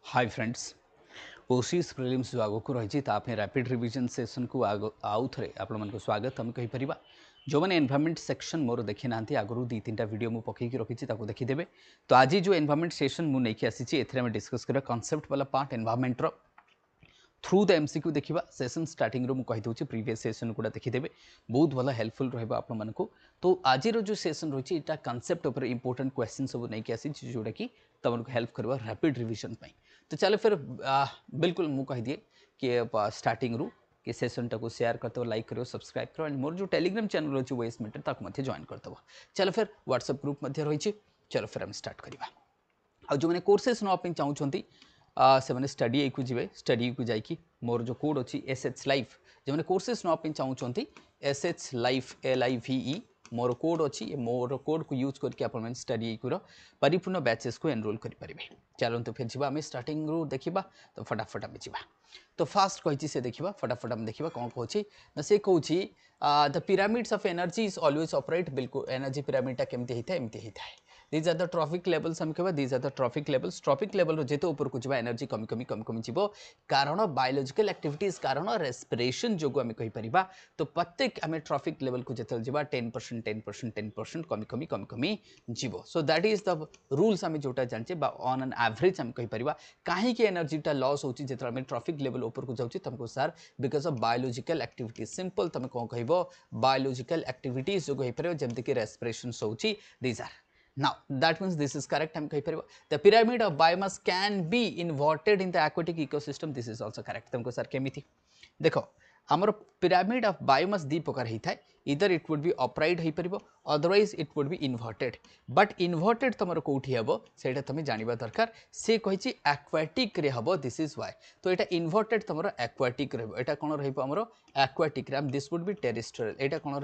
Hi friends OCS prelims जो आगक रही rapid revision session को आउ थे आपको स्वागत आम कहीपर जो मैंने एनवायरमेंट सेक्शन मोर देखी ना आगु दी तीन वीडियो मुझे पकईकी रखी देखीदेवे। तो आज जो एनवायरमेंट सेशन मुझे आसी एम डिस्कस करा कॉन्सेप्ट वाला पार्ट एनवायरमेंटर थ्रू द एमसीक्यू देखा सेशन स्टार्टिंग रू मुझे प्रीवियस सेशन गुड़ा देखीदेवे बहुत भल हेल्पफुल रहा। तो आज जो सेशन रही है कॉन्सेप्ट उपर इंपोर्टेंट क्वेश्चन सब नहीं आसी जोटा कि तुमको हेल्प करवा रैपिड रिविजन। तो चलो फिर बिल्कुल मुझे कहीदिए कि स्टार्टिंग रू कि सेशन टाक शेयर करते लाइक करो सब्सक्राइब करो एंड मोर जो टेलीग्राम चैनल अच्छी वेस्ट मेटर ताकू जॉइन करदेव। चलो फिर व्हाट्सएप ग्रुप रही। चलो फिर आम स्टार्ट करवा। आ जो मैंने कोर्सेस नापी चाहूँगी से मैंने स्टडी को जी स्टडी को जाकि मोर जो कोड अच्छी SH लाइफ जो मैंने कोर्सेस नापी चाहूँगी SH लाइफ LIVE मोर कोड अच्छी मोर कोड को यूज करके आप स्टडी को परिपूर्ण बैचेस को एनरोल करेंगे। चलते फिर जी आम स्टार्टिंग रू देखा। तो फटाफट आम जा। तो फास्ट कही से देखा फटाफट आम देखा कौन कौन से कौन the pyramids of energy is always operate. बिल्कुल एनर्जी पिरामिडटा केमती होता है एमती होता है। These are the trophic levels हम कहवा these are the trophic levels. Trophic level जेते ऊपर को जावा एनर्जी कमी कमी कमी कमी जीवो कारण बायोलॉजिकल एक्टिविटीज कारण रेस्पिरेशन जो आम कहि परिबा। तो प्रत्येक आम ट्रॉफिक लेवल को जेते जावा 10% 10% 10% कमी कमी कमी कमी जीवो। सो दैट इज द रूल्स आम जोटा जानचे बा ऑन एन एवरेज आम कहि परिबा काहे कि एनर्जीटा लॉस होची जेते आम ट्रॉफिक लेवल ऊपर को जाउची तुमको sir because of biological activities. Simple तुम कौन कहबो बायोलॉजिकल एक्टिविटीज जो कहि परिबो जेमति कि रेस्पिरेशन होची these are. Now that means this is correct. हम कही परिबा the pyramid of biomass can be inverted in the aquatic ecosystem. This is also correct. तुमको सर केमिति देखो आमर पिरामिड ऑफ बायोमास दी प्रकार होता है। इधर इट वुड बी अपराइट हो पार otherwise it would be inverted but inverted तुम कौटी हम से तुम जानवा दरकार। सी कही एक्वाटिक हम दिस इज वाई। तो यहाँ इनवर्टेड तुम एक्वाटिक रहा कौन रमर aquatic this would be terrestrial यहाँ कौन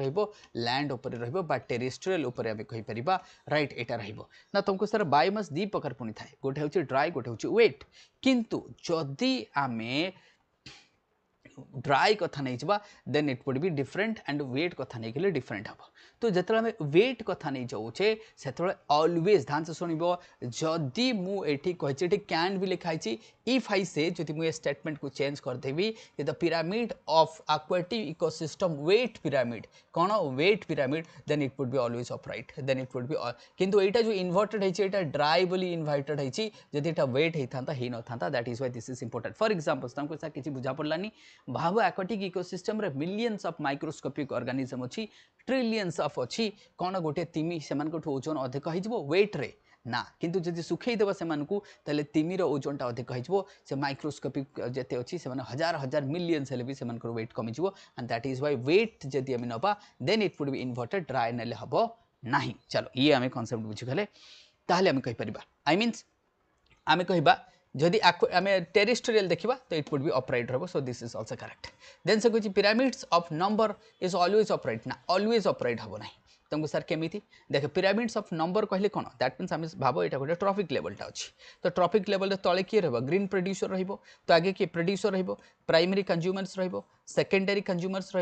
रैंड उपर रहा टेरेस्ट्रियल आम कहीपर राइट यहाँ ना तुमको सर बायोमास दी प्रकार पुणी थाए गोटे हूँ ड्राई गोटे हूँ वेट। किंतु जदि आमे ड्राई कथा नहीं जावा then it would be different and wet कथा नहीं गले डिफरेंट हम। तो जिते आम वेट कथा नहीं जाऊे से ऑलवेज ध्यान से शुणव जदि मुझे कही कैन भी लिखाई इफ आई से जदि मुझे स्टेटमेंट को चेंज करदेवी the pyramid of aquatic ecosystem wet pyramid कौन wet pyramid then it would be always upright then it would be किंतु यहाँ जो इनवर्टेड है ड्राई बोली इनवर्टेड है जदि यहाँ वेट होता ही न था that is why this is important. For example तुमको सर किसी बुझा पड़लानी भाव एक्वाटिक इकोसिस्टम रे मिलियंस ऑफ माइक्रोस्कोपिक ऑर्गेनिज्म अच्छी ट्रिलियंस ऑफ अच्छी कौन गोटे तिमी से ओजन अधिक हो वेट रे ना किंतु जदि सुखईदेव से तिमीर ओजनटा अधिक हो माइक्रोस्कोपिक जिते अच्छी से हजार हजार मिलियंस भी से wet comes and that is why wet जदि आम नवा then it would be inverted dry नेले हम ना। चलो ये आम कनसेप्ट बुझीगले ताहले आम कहीपर आई मीन्स आम कहवा जदि आम टेरेस्ट्रियल देखा तो इट वुड बी अपराइट रहा। So this is also correct. Then से कह pyramids of number is always upright ना ऑलवेज अपराइट हम ना। तुमको सर केमिति देख पिरामिड्स ऑफ नंबर कहले कौन दैट मीन्स आम भाव यहाँ गोटे ट्रॉफिक लेवलटा अच्छी। तो ट्रॉफिक लेवल तले किए रहा ग्रीन प्रोड्यूसर तो आगे किए producer primary consumers secondary consumers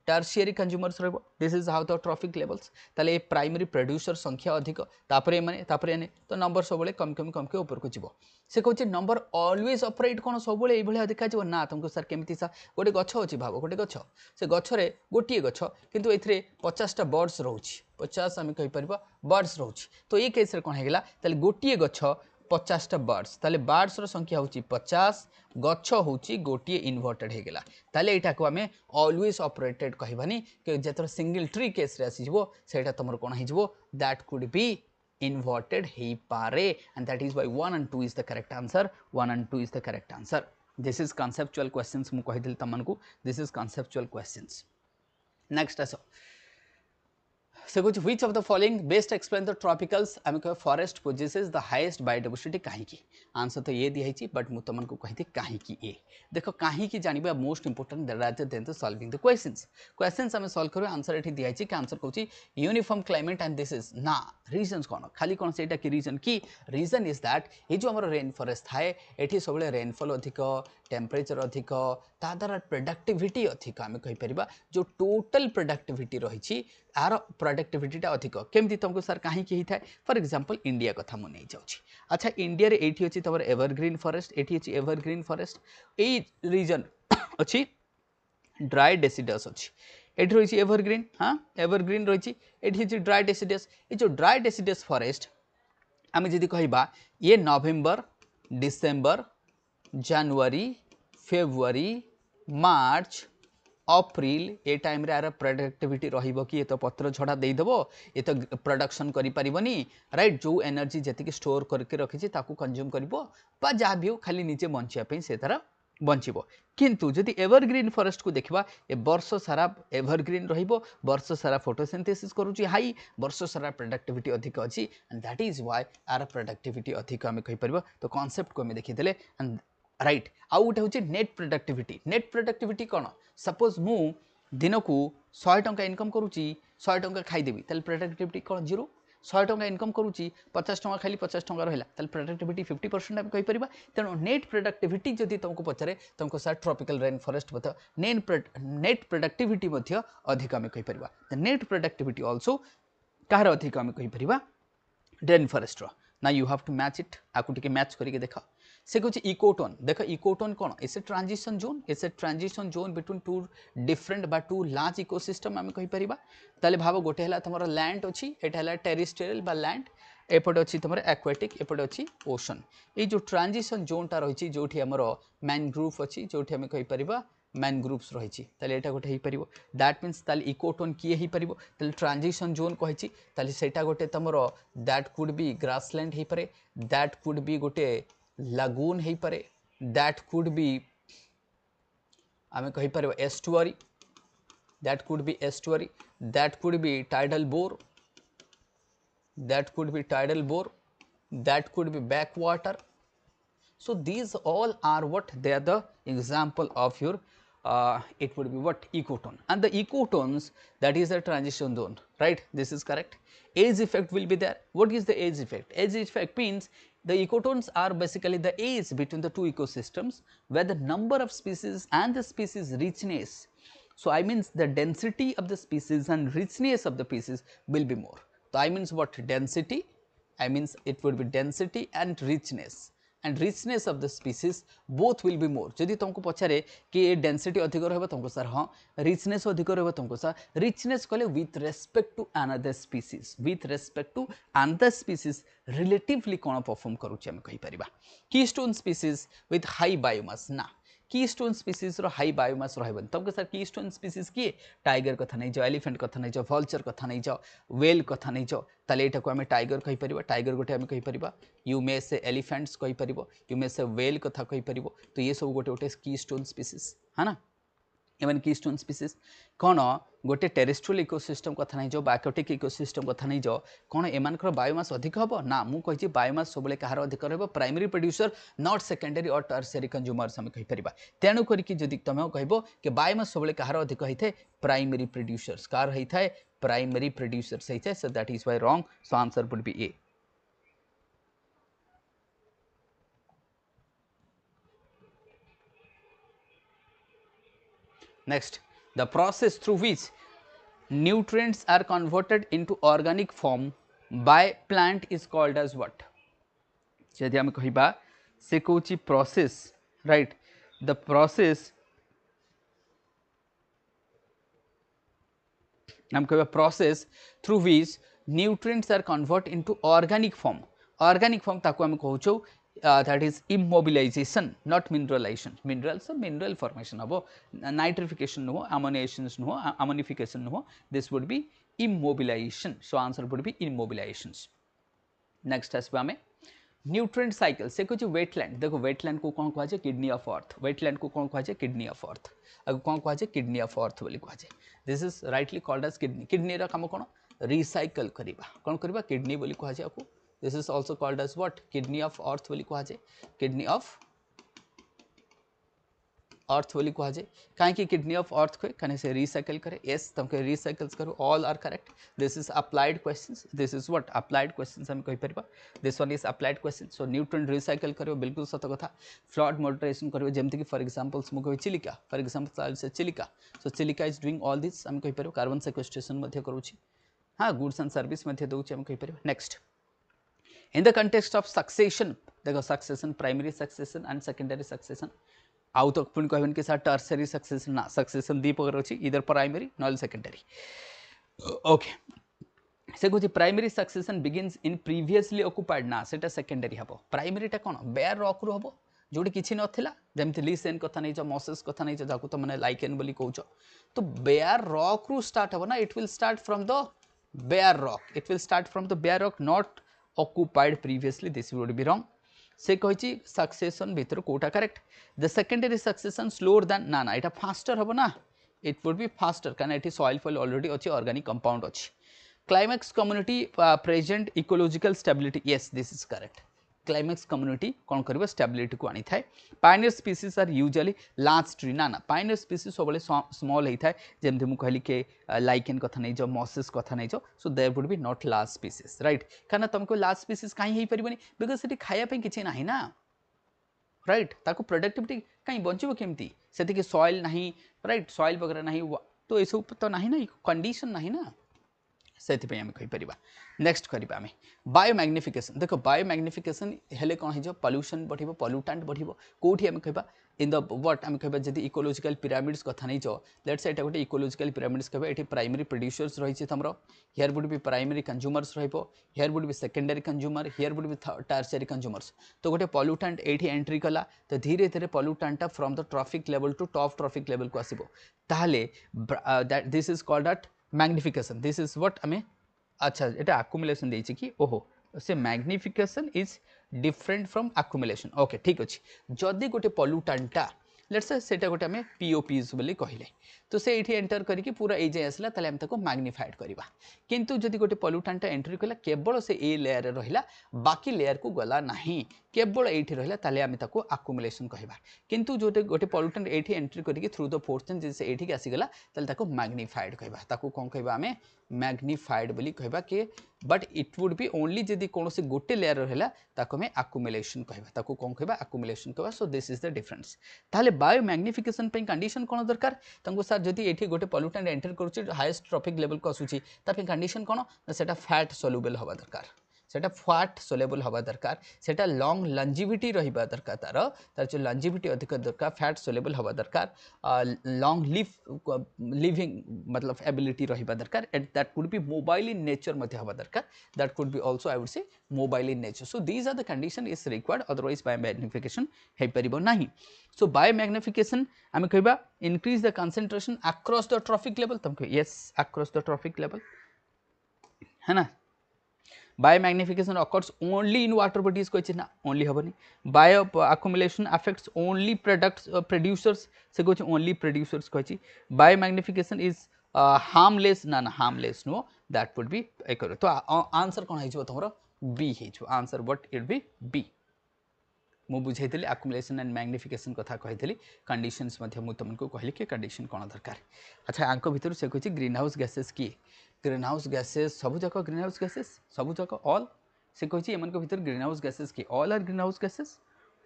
tertiary consumers this is how the trophic levels. ताले प्राइमरी प्रोड्यूसर संख्या अधिक तापर तो नंबर सब कम कम कम के ऊपर को जीव। से कहे नंबर ऑलवेज अपराइट कौन सब ये देखा ना तुमको सर केमिति सा गोटे गछ अच्छी भाव गोटे गछ से गछरे गोटे गछ किंतु ए 50टा बर्ड्स रोच 50 आम कहीपर बर्ड्स रोच। तो ये केस कौन होगा गोटे गछ 50टा बर्ड्स ताले बर्ड्स संख्या हूँ 50 गछ हूँ गोटे इनवर्टेड होगा ताले यहाँ को आम ऑलवेज ऑपरेटेड कहबानी कि जो सिंगल ट्री केस आसीजे तुम कौन हो दैट कुड बी इनवर्टेड हो पारे and that is why 1 and 2 is the correct answer 1 and 2 is the correct answer. This is conceptual questions मु कही तुमको this is conceptual questions. Next आस से कुछ which of the following best explain the tropicals आम कह forest possesses the highest biodiversity कहीं answer तो ये दिखाई बट मुझे तुमको कही कहीं ए देख कहीं जानवा most important rather than the solving the questions. Questions आम सॉल्व कर आंसर ये दिखाई कि आंसर कौन uniform climate and this is ना रीजन कौन खाली कौन से कि रीजन की रीजन इज दैट ये जो आम रेन फॉरेस्ट थाए ये सब रेनफॉल अधिक टेम्परेचर अधिक ता द्वारा प्रोडक्टिविटी अधिक आम कहीपर जो टोटल प्रोडक्टिविटी रही यार प्रोडक्टिविटी अधिक केमती तुमको सर कहीं होता है फॉर एग्जांपल इंडिया कथा मुझे नहीं जाऊँ अच्छा इंडिया रे एठी अछि तमर एवरग्रीन फॉरेस्ट एठी अछि एवरग्रीन फॉरेस्ट ए रीजन अछि ड्राई डेसिडस अछि एठी रही एवरग्रीन हाँ एवरग्रीन रही एठी अछि ड्राई डेसिडस ए जो ड्राई डेसिडस फॉरेस्ट आम जदि कहबा ये November December January February March April ए टाइम रे आर प्रोडक्टिविटी रहिबो कि ये तो पत्र झड़ा दे देबो ये तो प्रोडक्शन करि परिबनी राइट जो एनर्जी जति स्टोर करके रखिछि ताकू कंज्यूम करिवो बा जा भी खाली नीचे बंचिया पे से तरह बंचिबो किंतु जदि एवरग्रीन फॉरेस्ट को देखबा ए वर्ष सारा एवरग्रीन रहिबो वर्ष सारा फोटोसिंथेसिस करूची हाई वर्ष सारा प्रोडक्टिविटी अधिक अछि and that is why are productivity अधिक आमे कहि परबो तो कांसेप्ट को आमे देखि देले एंड राइट आउ गोटे हूँ नेट प्रोडक्टिविटी कौन सपोज मु दिन को 100 टंका इनकम करुच्ची 100 टंका खाईदेवी ताल प्रोडक्टिविटी कौन जीरो 100 टंका इनकम करुच्ची 50 टंका खाली 50 टंका रहा ताल प्रोडक्टिविटी 50% आम कहीपर तेणु नेट प्रोडक्टिविटी जदि तुमको पचारे तुमको सर ट्रॉपिकल रेन फॉरेस्ट बता नेट प्रोडक्टिविटी अधिक आम कहीपर नेट प्रोडक्टिविटी ऑल्सो कहार अधिक आम कहीपर रेन फॉरेस्ट ना you have to match it आपको टिके मैच करके देखा से कहूँ इकोटोन देख इकोटोन कौन it's a transition zone between two different बा टू लार्ज इकोसिस्टम आम कहीपर ताले भाव गोटे है तुम लैंड अच्छी एटा टेरिस्टेरियल बा लैंड एपटे अच्छी तुम एक्वाटिक एपटे अच्छी ओशन ये जो ट्रांजिशन जोनटा रही जो आमर मैनग्रोव अच्छी जो आम कहीपर मैनग्रोव्स रही यहाँ गोटे हो दैट मीन्स ताले इकोटोन किए हो पार ट्रांजिशन जोन कही सेटा गोटे तुम दैट कुड बी ग्रासलैंड हो पारे दैट कुड बी गोटे लगून हो पारे दैट कुड बी आम कहीपर estuary that could be estuary that could be tidal bore that could be tidal bore that could be backwater so these all are what they are the example of your it would be what ecotone and the ecotones that is the transition zone right this is correct age effect will be there what is the age effect means the ecotones are basically the age between the two ecosystems where the number of species and the species richness so I means the density of the species and richness of the species will be more so I means what density I means it would be density and richness and richness of the species both will be more जदि तुमको पचारे कि density अधिक रहा तुमको sir हाँ richness अधिक रहा तुमको सर richness कहले with respect to another species relatively कौन परफॉर्म करूचे हम कहि परिबा keystone species with high biomass ना कीस्टोन स्पीसीज रो हाई बायोमास रहबन तुमको सर कीस्टोन स्पीसीज किए टाइगर कथा नहीं जाओ एलिफेंट कथा नहीं जाओ वल्चर कथा नहीं जाओ वेल कथा नहीं जाओ ताले एटा को आमे टाइगर कहि परिबा टाइगर गोटे आमे कहि परिबा यू मे से एलिफेंट्स कहि परिबो यू मे से वेल कथा कहि परिबो तो ये सब गोटे गोटे कीस्टोन स्पीसीज है ना एवं कीस्टोन स्पीसीज कौन गोटे टेरेस्ट्रियल इकोसिस्टम कथा नहीं जाओ बायोटिक इकोसिस्टम कथा नहीं जाओ कौन एमानकर बायोमास अधिक हम ना मु कहि बायोमास सब कहार अधिक रहा प्राइमरी प्रोड्यूसर नॉट सेकेंडरी और टर्शियरी कंज्यूमर्स आम कहीपर तेणु करके जदि तुम कह कि बायोमास सब कहार अधिक होता है प्राइमरी प्रोड्यूसर्स कार होता है प्राइमरी प्रोड्यूसर्स होता है so that is why wrong so answer would be A Next, the process through which nutrients are converted into organic form by plant is called as what? यदि हम कहिबा से Kochi process, right? The process हम कहिबा process through which nutrients are converted into organic form. Organic form ताको हम कहूचो that is immobilization not mineralization mineral formation habo nitrification no ammoniations no ammonification no this would be immobilization so answer would be immobilizations next as ame nutrient cycle से कुछ wetland देखो wetland को कौन कहुए kidney of earth wetland को कौन कहुए kidney of अर्थ आगे कौन कहुए kidney of earth बोली कहुए this is rightly called as kidney kidney रा काम कौन रिसाइकल करबा कौन करबा किडनी बोली कहुए आपको this is also called as what kidney of earth बोली कहुए kidney of अर्थ बोली कह जाए कहीं किडनी ऑफ अर्थ कहे कहीं से रिसाइकल करे यस तुमको रिसाइकल्स करो all are correct this is applied questions this is what applied questions हम कहि परिबा this one is applied question so nutrient recycle करो बिल्कुल सत कथा फ्लड मॉडरेशन करो जेमति कि फॉर एग्जांपल्स मु कहि चिलिका फॉर एग्जांपल से Chilika so Chilika is doing all this हम कहि परिबा कार्बन सेक्वेस्ट्रेशन मध्ये करूची हां गुड्स एंड सर्विस मध्ये दोची हम कहि परिबा next in the context of succession देखो succession primary succession and secondary succession आउ तो पुन कहबन कि सर टर्सरी सक्सेशन ना सक्सेशन दी प्रकार अछि इधर प्राइमरी नॉल सेकेंडरी ओके से कहछि प्राइमरी सक्सेशन बिगिन्स इन प्रीवियसली ऑक्युपाइड ना सेटा सेकेंडरी हबो प्राइमरी टा कोन बेयर रॉक रु हबो जोडी किछि नथिला जेमति लिसेन कथा नै छ मोसेस कथा नै छ जाकु तो माने लाइकेन बोली कहउछ तो बेयर रॉक रु स्टार्ट हबो ना it will start from the bare rock it will start from the bare rock not occupied previously this would be wrong से कही सक्सेसन भितर कोटा correct the secondary succession slower than ना ना यहाँ फास्टर हम ना इट वुड बी फास्टर कहीं ये सॉइल फॉइल ऑलरेडी अच्छी ऑर्गेनिक कंपाउंड अच्छी climax community present ecological stability yes this is correct climax community कौन कर स्टेबिलिटी को आनी थाए pioneer species are usually large tree ना ना पायनियर स्पीसीज सब स्मॉल होता है जमती मुझे कहली के लाइकेन कथा नहीं मॉसेस कथा नहीं so there would be not large species right कहीं तुमको लार्ज स्पीसीज कहीं हो पारे बिकज से खायापी किसी ना ना राइट ताको प्रोडक्टिविटी कहीं बचो केमती से सॉइल ना राइट सॉइल वगैरह ना तो ये सब तो ना ना कंडीशन ना ना से कहीपर नेक्स्ट करा आम बायोमैग्निफिकेशन देख बायोमैग्निफिकेशन हेले कौन हो पॉल्यूशन बढ़ पॉल्यूटेंट बढ़ कौटी आम कह इन द व्हाट आम कह जब इकोलॉजिकल पिरामिड्स कथा नहीं लेट्स से गोटे इकोलॉजिकल पिरामिड्स कह ये प्राइमरी प्रोड्यूसर्स रही तुम here would be primary consumers here would be secondary consumer here would be tertiary consumers तो गोटे पॉल्यूटेंट ये एंट्री कला तो धीरे धीरे पॉल्यूटेंटा from the trophic level to top trophic level को आसो ताहले this is called that magnification this is what आमे अच्छा ये आक्युमुलेशन देछि कि ओहो से magnification is different from accumulation okay ठीक अच्छे जदि गोटे पॉल्यूटेंटा लेट्स से गोटे आम पीओपीज बोली कहले तो से ये एंटर करके पूरा ए जाए आसला ताले हम ताको मैग्निफाइड करवा किंतु जदि गोटे पॉल्यूटेंटा एंट्री कला केवल से ए लेयर रहिला बाकी लेयर को गला नहीं केवल ये रहिला ताले हम ताको आक्युमुलेशन कहबा किंतु जो गोटे पॉल्यूटेंट ये एंट्री करके थ्रू द फोर्थ जब से ये आसीगला ताले ताको मैग्निफाइड कहबा ताको कौन कहबा आमे मैग्निफाइड बोली कहबा के but it would B only जदि कौन से गोटे लेयर रहिला ताको हमें आक्युमुलेशन कहबा ताको कौन कहबा आक्युमुलेशन कहबा so this is the difference ताले बायो मैग्निफिकेशन पे कंडीशन कौन दरकार तुमको सर जदि ये गोटे पॉल्यूटेंट एंटर करुच्ची हाईएस्ट ट्रॉफिक लेवल को आसूची तार कंडीशन कौन सेटा फैट सोल्यूबल हवा दरकार सेटा फैट सोल्यूबल हवा दरकार सेटा लॉन्ग लंजिविटी रहिबा दरकार तार जो लंजिविटी अधिक दरकार फैट सोल्यूबल हवा दरकार लॉन्ग लिविंग मतलब एबिलिटी रहिबा दरकार at that could be mobile in nature मध्ये हवा दरकार that could be also I would say mobile in nature so these are the condition is required otherwise biomagnification हे परिबो नाही सो बायो मैग्निफिकेशन आम कहबा increase the concentration across the trophic level तुम कह yes across the trophic level है ना biomagnification occurs only in water bodies कही ना ओनली हेनी bioaccumulation affects only products producers से कह ओनली प्रोड्यूसर्स कही बायोमैग्निफिकेशन इज हार्मलेस ना ना harmless no that would be एक तो आंसर कौन हो तुम बी हो answer what it be B मु बुझाई आक्युमुलेशन एंड मैग्निफिकेशन कथा कही कंडीशंस तुमको कहली कि कंडीशन कौन दरकार अच्छा आंक भितर से कही ग्रीन हाउस गैसेस किए ग्रीन हाउस गैसेस सब जाक ग्रीन हाउस गैसेस सब जाक ऑल से कही एम भर ग्रीन हाउस गैसेस किए all are greenhouse gases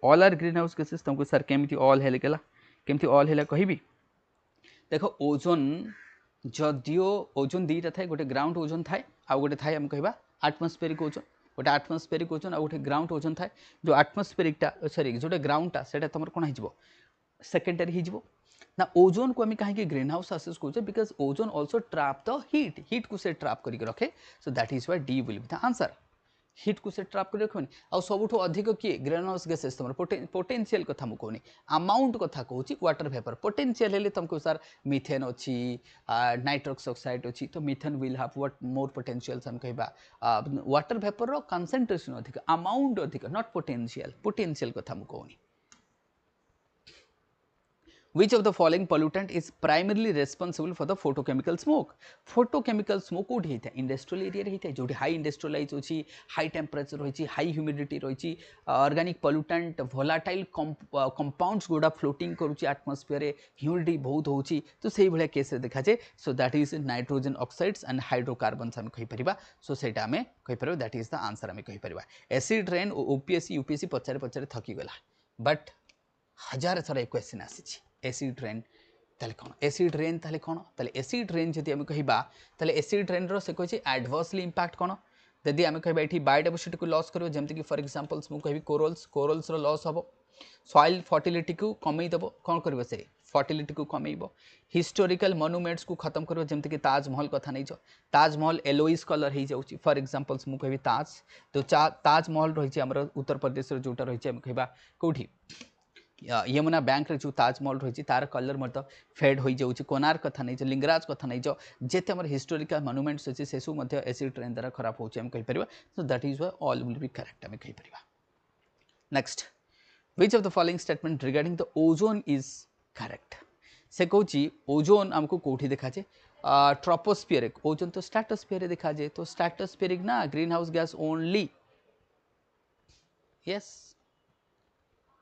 all are greenhouse gases तुमको सर केमती ऑल है केमती ऑल है कहि देख ओजोन जदियो ओजोन दुईटा थाए गोटे ग्राउंड ओजोन थाए आउ गोटे थाए आम कह आटमोस्फेरिक ओजोन गोटे आटमोस्फेरिक ओजोन आ गोटे ग्राउंड ओजोन थाए जो आटमोस्फेरिकटा सॉरी जो ग्राउंडटा से तुम कौन हो सेकेंडरी हो ना ओजोन को आम कहीं ग्रीन हाउस गैसेस कहते because ozone also trap the heat को से ट्रैप करके रखे so that is why D will be the answer heat को से ट्रैप कर रखनी आ सबुठ अधिक किए ग्रीन हाउस गैसेस तुम पोटेंशियल कथा मुझे कहनी अमाउंट कथा कहूँ वाटर वेपर पोटेंशियल हेल्ले तुमको सर मिथेन अच्छी नाइट्रस ऑक्साइड अच्छी तो methane will have what more potential हम कहबा वाटर वेपर रो कंसंट्रेशन अधिक अमाउंट अधिक नॉट पोटेंशियल कथा मुझे कहनी Which of the following pollutant is primarily responsible for the photochemical smoke? Photochemical smoke कोठी होता है इंडस्ट्रियल एरिया रे होता है जोटी हाई इंडस्ट्रियलाइज होची हाई टेम्परेचर होची हाई ह्यूमिडिटी रही ऑर्गेनिक पोल्यूटेंट वोलाटाइल कंपाउंड्स गुड़ा फ्लोटिंग करुची एटमॉस्फेयर रे ह्यूमिडिटी बहुत होची तो सही भलिया केस रे देखा जाए सो that is nitrogen oxides and hydrocarbons हम कहि परिबा सो सेटा हमें कहि परिबा दैट इज द आंसर हमें कहि परिबा एसिड रेन ओपीएससी यूपीएससी पचारे पचारे थकी गला बट हजार थर क्वेश्चन आसी एसिड रेन ताले कौन एसिड रेन ताले कौन ताले एसिड रेन जदि आम कहबा ताले एसिड रेन रो से कहछि एडवर्सली इंपैक्ट कौन जदि आम कहबा एठी बायोडाइवर्सिटी को लॉस करियो जेमति कि फॉर एग्जांपल्स मु कहबी कोरल्स रो लॉस हबो सॉइल फर्टिलिटी को कमई दबो कौन करिवो से फर्टिलिटी को कमईबो हिस्टोरिकल मॉन्यूमेंट्स को खत्म करिवो जेमति कि ताजमहल कथा नै छ ताजमहल येलोइश कलर हे जाउची फॉर एग्जांपल्स मु कहबी ताज तो ताजमहल रही छै हमर उत्तर प्रदेश रो जोटा रही छै हम कहबा कोठी यमुना बैंक रे जो ताजमहल रही तार कलर मत फेड हो जाऊँ कोणार्क कथा नहीं लिंगराज कथा नहीं जेते हमर हिस्टोरिकल मॉन्यूमेंट्स अच्छे से सब एसिड ट्रेन द्वारा खराब होचे हम कहि परिबा so that is all will be correct हम कहि परिबा next which of the following statement regarding the ozone is correct से कहूँ ओजोन हमको कोठी देखा जे ट्रोपोस्फियरिक ओजोन तो स्ट्रेटोस्फियर रे देखा जे तो स्ट्रेटोस्फियरिक ना green house gas only yes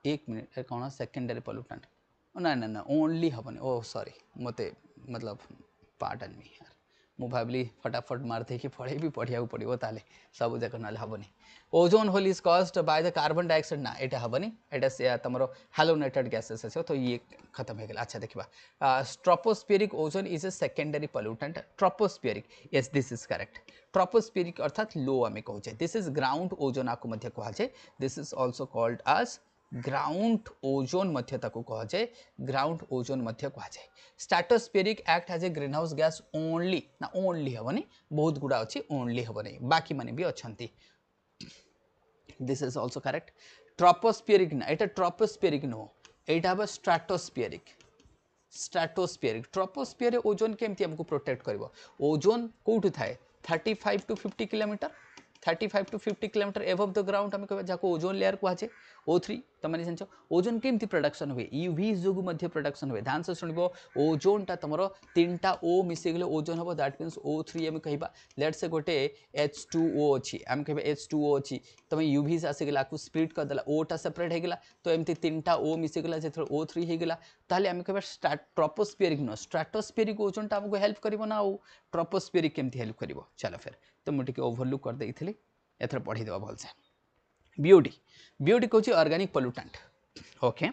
एक मिनट कौन सेकेंडरी पोल्यूटेंट ना ना ना ओनली हेनी ओ सॉरी मते मतलब पार्टन मी यार मु भाबली फटाफट मारते कि पढ़े भी पढ़िया पड़ो ताले सब जाक ना हेनी ozone hole is caused by the carbon dioxide ना एटा हेनी एटा तुम हैलोनेटेड गैसेस अच्छे तो ये खत्म हो गया अच्छा देखा tropospheric ozone is a secondary pollutant tropospheric yes this is correct tropospheric अर्थात लो आम कहे दिस इज ग्राउंड ओजोन आपको कहुए this is also called as ground ozone मध्य ताको कहा जाए ग्राउंड ओजोन मध्य कहा जाए stratospheric act has a greenhouse gas only ना ओनली हेनी बहुत गुड़ा अच्छी ओनली हेनी बाकी माने भी अच्छी दिस इज ऑल्सो करेक्ट ट्रोपोस्फियरिक ना एटा ट्रोपोस्फियरिक नुह एटा हम स्ट्रेटोस्फियरिक ट्रोपोस्फियर ओजोन केमती हमको प्रोटेक्ट करिवो ओजोन कोठु थाए 35 to 50 kilometre 35 to 50 kilometre above the ground आम कह जाको ओजोन लेयर कहुए O3 तुम जान ओजोन केमती प्रोडक्शन हुए यूवी जो प्रोडक्शन हुए ध्यान से शुणव ओजोन टा तुम 3टा O मिसेगले ओजोन हम दैट मीन्स O3 आम कह लेट से गोटे H2O अच्छी आम कह H2O अच्छी तुम यूवी आसीगला आपको स्प्लिट करदेला ओटा सेपरेट होगला तो एमती 3टा O मिसेगला जो O3 होगला ताले आम कह ट्रोपोस्फियरिक नुह स्ट्रेटोस्फियरिक ओजोन टा आमको हेल्प कर ना ट्रोपोस्फियरिक केमती हेल्प कर चलो फिर तो मुझे ओभरलुक कर देइथिली एथर पढ़ी देवा भलसे बीओडी बीओडी कहूँ organic pollutant okay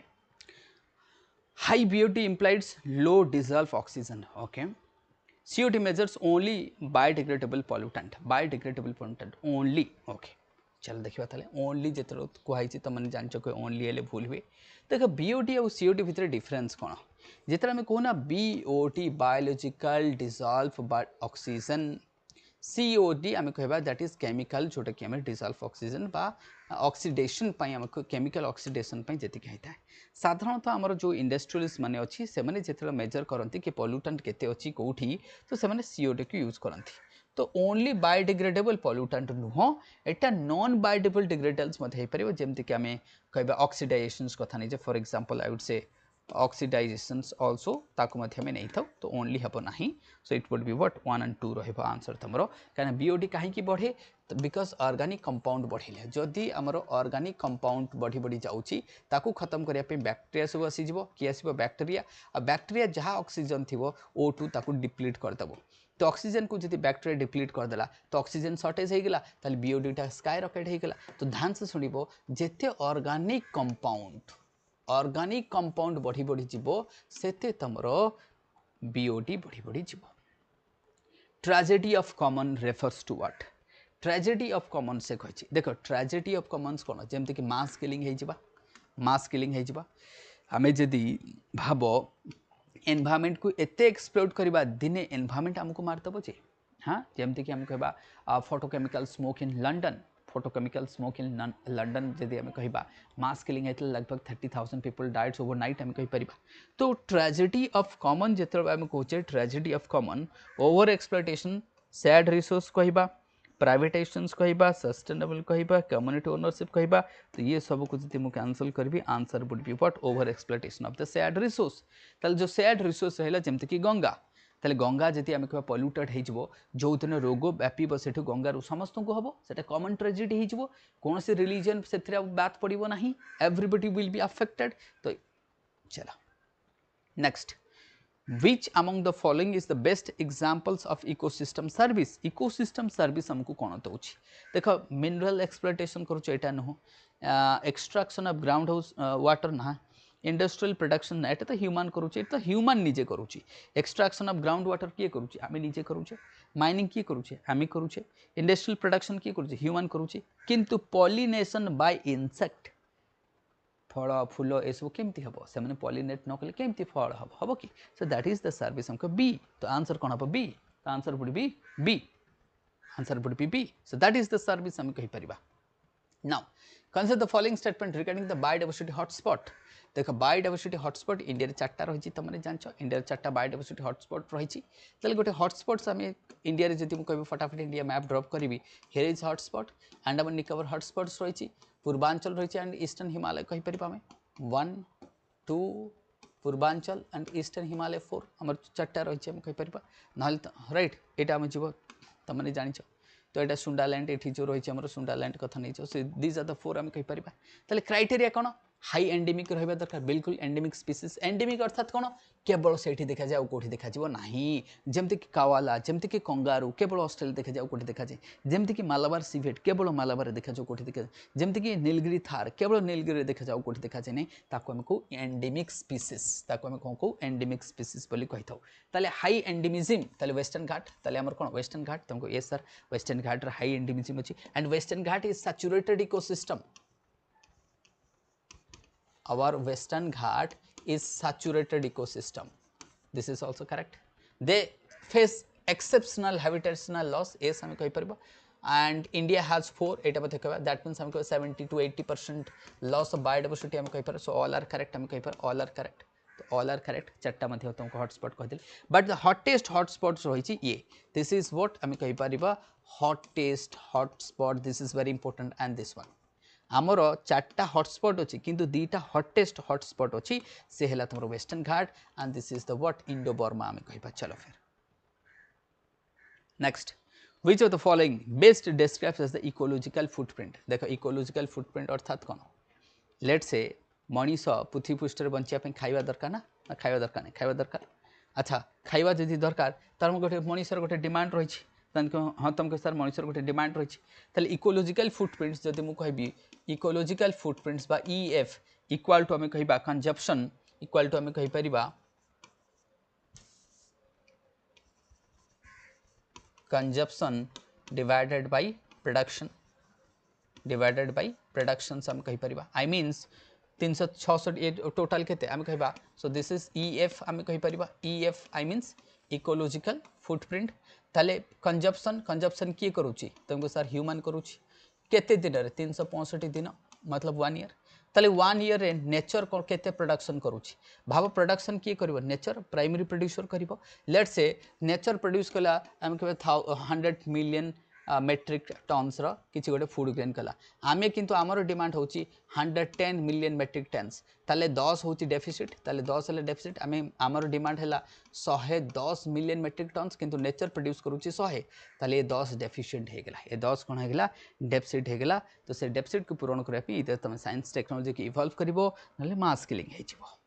high BOD implies low dissolve oxygen okay COD measures only biodegradable pollutant only okay चलो देखा ताले ओनली जो कहुई तुम मैंने जान ओनली हेल्ले भूल हुए देख बीओडी और सीओडी भितर डिफरेन्स कौन जिते आम कहूना BOD biological dissolve oxygen COD आम कहवा दैट इज केमिकल जोटा कि आम डिजॉल्व ऑक्सीजन बा ऑक्सीडेशन आमको केमिकल ऑक्सीडेशन जी होता है साधारणतः आमर जो इंडस्ट्रियलिस्ट माने अच्छी से जो मेजर करती कि पोल्यूटेंट केते अच्छी कौटी तो से सीओडी को यूज करती तो ओनली बायोडिग्रेडेबल पोल्यूटेंट नुह एटा नॉन बायोडिग्रेडेबल डिग्रेडेबल्स हो पार जमीक आम कह ऑक्सीडाइजेशंस कथा नहीं फॉर एग्जांपल आई वुड से ऑक्सीडाइजेशंस ऑल्सो ताकू नहीं था तो ओनली हम ना so it would be what 1 and 2 रहा आंसर तुम कहीं बीओडी कहीं बढ़े बिकज ऑर्गेनिक कंपाउंड बढ़िले जदि आमर ऑर्गेनिक कंपाउंड बढ़ी बढ़ी जाऊँगी ताकू खत्म करने बैक्टेरिया सब आसीज किए आस बैक्टेरिया और बैक्टेरिया जहाँ ऑक्सीजन थी O2 ताकू डिप्लीट करदेव तो ऑक्सीजन को जब बैक्टेरिया डिप्लीट करदेला तो ऑक्सीजन सर्टेज होगला ताल बीओडीटा स्काई रॉकेट होगला तो ध्यान से शुणव जिते ऑर्गेनिक कंपाउंड बढ़ी बढ़ी जीव सेते तुमर बीओडी बढ़ी बढ़ी जीव tragedy of common refers to what tragedy of common से कही देख ट्रेजेडी ऑफ कॉमन्स कौन जमती कि मास किलिंग हो आम जदि भाव एनवायरनमेंट को एते एक्सप्लोर करवा दिने एनवायरनमेंट आमको मारदेव जे हाँ जमती कि आम कह फोटोकेमिकल स्मोक इन लंडन जदि आम कह मास किलिंग होता लगभग 30,000 पीपल डाइड्स ओवरनाइट आम कहीपर तो ट्रेजेडी ऑफ कॉमन जो आम कहे tragedy of common over exploitation sad resource कहवा प्राइवेटाइजेशंस कहबा सस्टेनेबल कहबा कम्युनिटी ओनरशिप कहबा तो ये सब कुछ जब मुझे कैंसल करी answer would be what over exploitation of the shared resource ताले जो शेयर्ड रिसोर्स रहला जेमति कि गंगा ताले गंगा जदि आम कह पल्यूटेड हो जो दिन रोग व्यापीब से गंगारू समस्त को हम से कमन ट्रेजेडी हो कौन से रिलीजन से बात पड़ो ना एवरीबडी विल बी अफेक्टेड तो चला next Which among the following is the best examples of ecosystem service? Ecosystem service हमको कौन दौची देख मिनरल एक्सप्लोटेशन करुचे नुह एक्सट्राक्शन ऑफ ग्राउंड हाउस वाटर ना इंडस्ट्रियल प्रोडक्शन ना एटा तो ह्यूमन करुचे तो ह्यूमन निजे करुचे एक्सट्राक्शन ऑफ ग्राउंड वाटर किए करुचे आमे निजे करुचे माइनिंग किए करुचे आमे करुचे इंडस्ट्रियल प्रोडक्शन किए करुचे ह्यूमन करुचे किंतु पॉलिनेशन बाय इंसेक्ट फल फूल ये सब केमती हम से पॉलिनेट न कले केमती फल हम कि so that is the service हमको बी तो आंसर कौन हम बी तो answer would be B answer would be B so that is the service हम कहि परिबा now consider the following statement regarding the biodiversity hotspot देख बायोडायवर्सिटी हॉटस्पॉट इंडिया चार्टा रही तुमने जानछ इंडिया चार्टा बायोडायवर्सिटी हॉटस्पॉट रही गोटे हॉटस्पॉट्स आम इंडिया जब मुझे कह फटाफट इंडिया मैप ड्रॉप करी here is hotspot Andaman Nicobar hotspots रही पूर्वांचल रही एंड ईस्टर्न हिमालय कहीपर आम 1 2 पूर्वांचल एंड ईस्टर्न हिमालय 4 आम चार्टा रही कहीपर ना राइट यहाँ आम जीव तुमने जाच तो यहाँ सुंडालैंड ये जो रही है सुंडालैंड कथा नहीं से दीज आर द 4 आम कहीपर ताले क्राइटेरिया कौन हाई एंडेमिक रहा दरकार बिल्कुल एंडेमिक स्पीसीज एंडेमिक अर्थात कौन केवल से देखा जाए कौटी देखा ना जमतीक कावाला जमतीक कंगारू केवल ऑस्ट्रेलिया देखा जाए कौटी देखा जाए जमतीक मालाबार सिवेट केवल मालाबार देखा जाए कौटी देखा जाए जमतीक नीलगिरी थार केवल नीलगिरी देखा जाए कौटी देखा जाए नहीं ताको आम कहू एंडेमिक स्पीसीज ताको आम कौन कहू एंडेमिक स्पीसीज बोली कही था ताले हाई एंडेमिज्म ताले वेस्टर्न घाट ताले आमर कौन वेस्टर्न घाट तुमको ये सर वेस्टर्न घाट हाई एंडेमिज्म अच्छी and western Ghat is saturated ecosystem our western ghat is saturated ecosystem this is also correct they face exceptional habitational loss yes hame kahi parba and India has 4 eta bata kaba that means hame 70 to 80% loss of biodiversity hame kahi par so all are correct hame kahi par all are correct तो all are correct चार्टा मध्य तुमको hotspot कह but the hottest hotspots रही ये this is what आम कहि परिबा hottest hotspot this is very important and this one आमर 4टा हॉटस्पॉट अच्छी किंतु 2टा हॉटेस्ट हॉटस्पॉट अच्छी से है तुम Western Ghat and this is the what Indo Burma आम कह चलो फिर next which of the following best describes as the ecological footprint देखो इकोलॉजिकल फुटप्रिंट अर्थात कौन लेट से मनीष पृथ्वी पृष्ठ बंचापी खाଇବା दरकार ना खाଇବା दरकार नहीं खाଇବା दरकार अच्छा खाଇବା जदि दरकार तार गोटे मनीषर गोटे डिमांड रही हाँ तुमको सर मनुष्यर गोटे डिमांड रही इकोलॉजिकल फुटप्रिंट्स जदि मुझे कहि इकोलॉजिकल फुटप्रिंट्स बा EF इक्वल टू आम कह कंजप्शन इक्वल टू आम कहीपर कंजप्शन डिवाइडेड बाय प्रोडक्शन आम कहीपर आई मीन्स 366 टोटाल केते आम कहबा सो दिस इज EF आम कहीपर EF I means ecological footprint ताले कंजप्शन किए करुच्ची तुमको सर ह्यूमन करुच्ची केते दिन रे 365 दिन मतलब 1 ईयर ताले 1 ईयर रे नेचर केते प्रोडक्शन करुच्ची भाव प्रोडक्शन किए करिवो नेचर प्राइमरी प्रोड्यूसर करिवो लेट से नेचर प्रोड्यूस कला हम कहबे 100 मिलियन मेट्रिक टन्स रो किछि गोटे फूड ग्रेन कला आमे किंतु आमर डिमांड होची 110 मिलियन मेट्रिक टन्स ताले 10 होची डेफिसिट ताले 10 हेले डेफिसिट आमे आमर डिमांड हैला 110 मिलियन मेट्रिक टन्स किंतु नेचर प्रोड्यूस करूची 100 ताले ये 10 डेफिशिएंट हे गेला ये 10 कोन हे गेला डेफिसिट हे गेला तो से डेफिसिट को पूर्ण करबा पई इधर तुम साइंस टेक्नोलॉजी के इवॉल्व करिवो नले मास स्केलिंग हे जिवो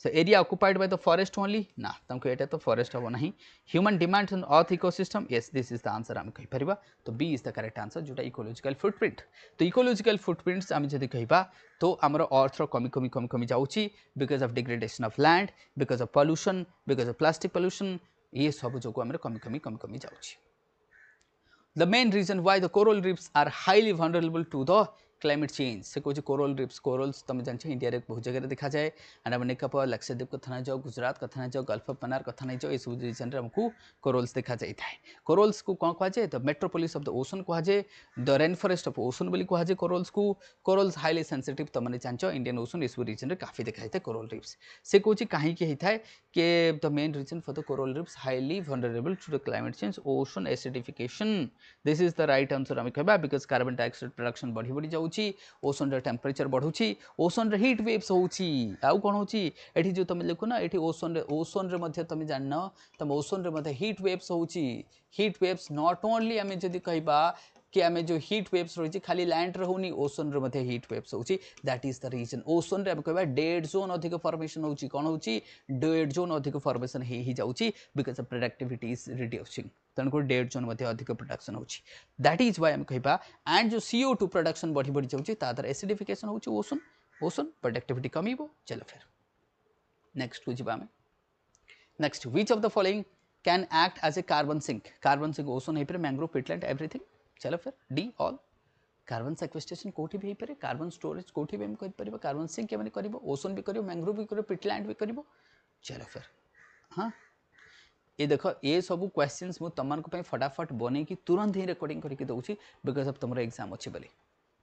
So area occupied by the forest only? ना तुमको एटा तो forest हम नहीं. Human demands on earth ecosystem? Yes, this is the answer हम कही परिबा. तो B is the correct answer जोटा ecological footprint. तो ecological footprints आम जदि कहिबा तो आमर अर्थ रो कमी जाउची because of degradation of land, because of pollution, because of plastic pollution ये सब जो आमर कमी जाउची. The main reason why the coral reefs are highly vulnerable to the climate change से कौन कोरल रिफ्स कोरल्स तुम जान इंडिया रे बहुत जगह देखा जाए अंडमान निकोबार लक्षद्वीप कथा नहीं जाओ गुजरात कथा नहीं जाओ गल्फ ऑफ मन्नार कथा नहीं जाओ ये सब रीजन रे हमको कोरल्स देखा जाए कोरल्स को कौन कह जाए the metropolis of the ocean कह जाए the rain forest of ocean बोली कह जाए कोरल्स को कोरल्स हाईली सेंसिटिव तुमने जान इंडियन ओशन ये सब रीजन रे काफी देखा जाए कोरल रिफ्स से कौन कहीं होता है कि the main reason for the coral reefs highly vulnerable to the climate change ocean acidification this is the right answer आम कह बिकज कार्बन डाइऑक्साइड प्रोडक्शन बढ़ी बढ़ी जाऊँगी ओसन रे टेम्परेचर बढ़ुची ओसन रे हीट वेव्स होउची आउ कोन होउची एठी जो तुम लिखो ना एठी ओसन रे मध्य तुम जानन तुम ओसन रे मध्य हीट वेव्स होउची हीट वेव्स नॉट ओनली आमे जदी कहबा कि आमे जो हीट वेव्स रही खाली लैंड रे होनी ओसन रे मध्य हीट वेव्स होउची दैट इज द रीजन ओसन रे आमे कहबा डेड जोन अधिक फॉर्मेशन होउची कोन होउची डेड जोन अधिक फॉर्मेशन ही जाउची because of productivity is reducing तेणुक डेड जोन मध्य अधिक प्रोडक्शन होउची दैट इज व्हाई आमे कहबा एंड जो CO2 प्रोडक्शन बढ़ी बढ़ी जाउची तादर एसिडिफिकेशन होउची ओसन ओसन प्रोडक्टिविटी कमीबो चलो फिर नेक्स्ट को जिबा में next which of the following can act as a carbon sink ocean हे पर मैंग्रोव पिटलैंड एवरीथिंग चलो फिर डी ऑल कार्बन सेक्वेस्ट्रेशन कोठी भी पारे कार्बन स्टोरेज कोठी भी हम कर परिबा कार्बन सिंक के माने करिवो ओसन भी करिवो मैंग्रोव भी करिवो पिटलैंड भी करिवो चलो फिर हाँ ये देख ये सब क्वेश्चंस मु तुम फटाफट बन कि तुरंत ही रिकॉर्डिंग करके दूसरी बिकज ऑफ तुम एग्जाम अच्छी बोली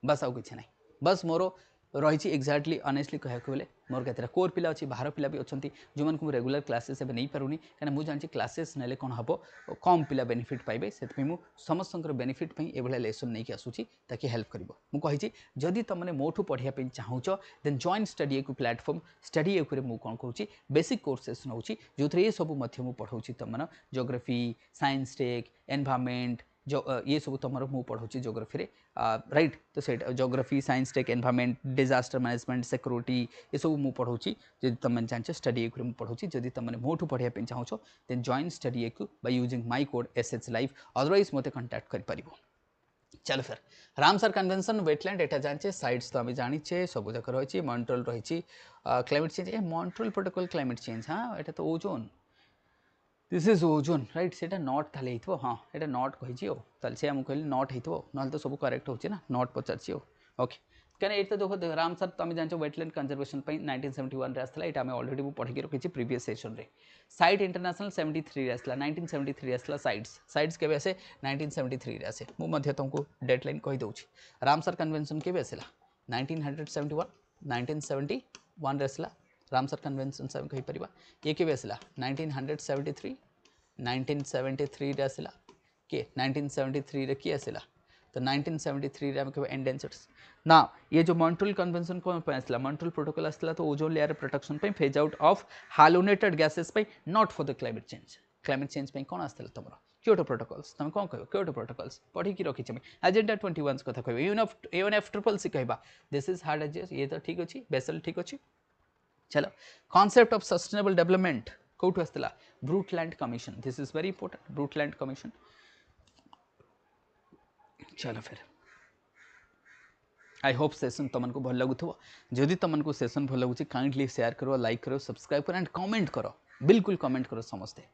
बस आउ कि ना बस मोर रही एक्जाक्टली ऑनेस्टली कहूँ बोले मोर केतरा कोर पिला अच्छी बाहर पिला भी अच्छा जो मैं रेगुलर क्लासेस एवं नहीं पारूनी कहीं मुझे जानती क्लासेस नेले कौन हम कम पिला बेनिफिट पाइबे से समस्त बेनिफिट ये लेसन नहीं आसूची ताकि हेल्प कर मुझे जदि तुमने मोठू पढ़ाई चाहूच देन जॉइन स्टडी को प्लेटफॉर्म स्टडी को मुझे कौन करूँ बेसिक कोर्सेस नौ जो थे ये सब पढ़ाऊँ तुम ज्योग्राफी साइंस टेक एनवायरनमेंट जो ये सब तुम मुझे पढ़ाऊँ ज्योग्राफी राइट तो से geography science tech environment disaster management security ये सब मुझे पढ़ाऊँ जब तुम चाहछ स्टडी को पढ़ाऊँ जब तुमने मोठू पढ़ाई चाहूच देन जॉइन स्टडी को by using my code SH life otherwise मत कंटाक्ट कर चलो फिर रामसर कन्वेंशन वेटलैंड एटा जानचे साइट्स तो आम जाचे सब जाक रही मॉन्ट्रियल रही क्लाइमेट चेंज ए मॉन्ट्रियल प्रोटोकॉल क्लाइमेट चेंज हाँ एटा तो ozone this is ozone right से नट ताले हाँ ये नट कही से आमको कहली नट हो ना तो सब करेक्ट होची ना नट पचार ओके कहीं ये तो देखो रामसर तुम जानते वेटलैंड कंजर्वेशन 1971 आसला ये ऑलरेडी पढ़ी रखी प्रीवियस सेशन रे साइट इंटरनेशनल 73 आसला 1973 आसला साइट्स के आसे 1973 आसे मुझे तुमको डेडलाइन कहीदे रामसर कन्वेंशन के आसला 1971 1971 आसला रामसर कन्वेंशन से कहीपर ये के आसला 1973 1973 आसला किए 1973 रे किए आसला तो 1973 आम कह एंडेंजर्स ना ये जो मॉन्ट्रियल कन्वेंशन कौन आसला मॉन्ट्रियल प्रोटोकॉल आसला तो ozone layer protection phase out of halogenated gases not for the climate change कौन आसला तुम क्योटो प्रोटोकॉल्स तुम कौन कह क्योटो प्रोटोकॉल्स पढ़ी रखी एजेंडा 21 कथा कह UNFCCC कहबा दिस इज हार्ड एजेस ये तो ठीक अच्छी बेसल ठीक अच्छी चलो कॉन्सेप्ट ऑफ सस्टेनेबल डेवलपमेंट कौटू आसला Brundtland commission this is very important Brundtland commission चलो फिर आई होप सेशन तुमको भल लगुव जदि तुमको सेशन भल लगुच काइंडली शेयर करो लाइक करो सब्सक्राइब करो एंड कमेंट करो बिल्कुल कमेंट करो समस्ते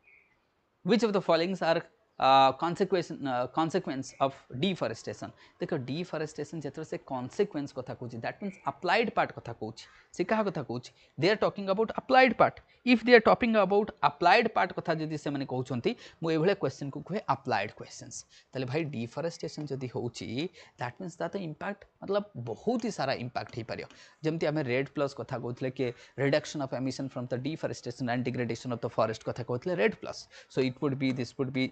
which of the followings are consequence of deforestation देखो deforestation जेतर से consequence कथा कहूँ that means applied part कथा कहूँ से क्या कथा कहूँ they are talking about applied part if they are talking about applied part कथा जदि से माने कहउछंती मु एभले क्वेश्चन को कहे applied questions तले भाई deforestation जदि होउची that means that impact मतलब बहुत ही सारा impact ही परियो जेमति हमें रेड प्लस कथा कहउतले के reduction of emission from the deforestation and degradation of the forest कथा कहउतले REDD plus so it would be this would be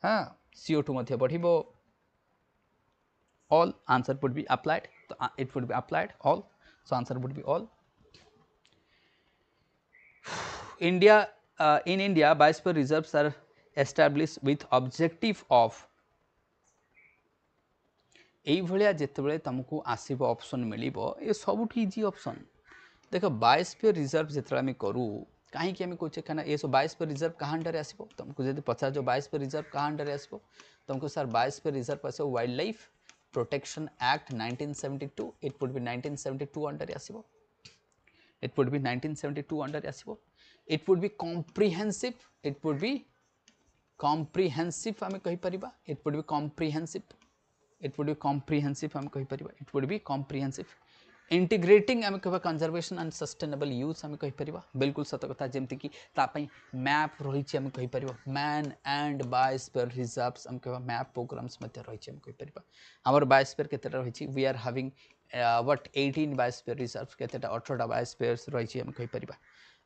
हाँ CO2 Madhya बढ़िबो all answer would be applied so it would be applied all so answer would be all India in India biosphere reserves are established with objective of एई भलिया जेतेबेले तुमको आसीबो option मिलिबो ए सबुठी easy option देखो biosphere reserve जेतेबेले हम करू कहीं आम कहे क्या ये सब बायोस्फीयर रिजर्व क्या अंडर आसो तुमको जब पचार जो बायोस्फीयर रिजर्व क्या अंडर आसो तुमको सर बायोस्फीयर रिजर्व आसो wildlife protection act 1972 it would be 1972 under आसो इट वुड बी 1972 अंडर आसो इट वुड बी कॉम्प्रिहेंसिव आम कहीपर it would be comprehensive it would be comprehensive आम कहि परिबा it would be comprehensive integrating आम कह कंजर्वेशन एंड सस्टेनेबल यूज आम कहि परिबा बिल्कुल सत कथा जेमति कि तापई मैप रही आम कहि परिबा मैन एंड बायोस्फीयर रिजर्व्स आम कह मैप प्रोग्राम्स मध्य रही आम कहि परिबा हमर बायोस्फीयर केतेटा रही we are having what 18 biosphere reserves केतेटा 18टा बायोस्फीयर्स रही आम कहि परिबा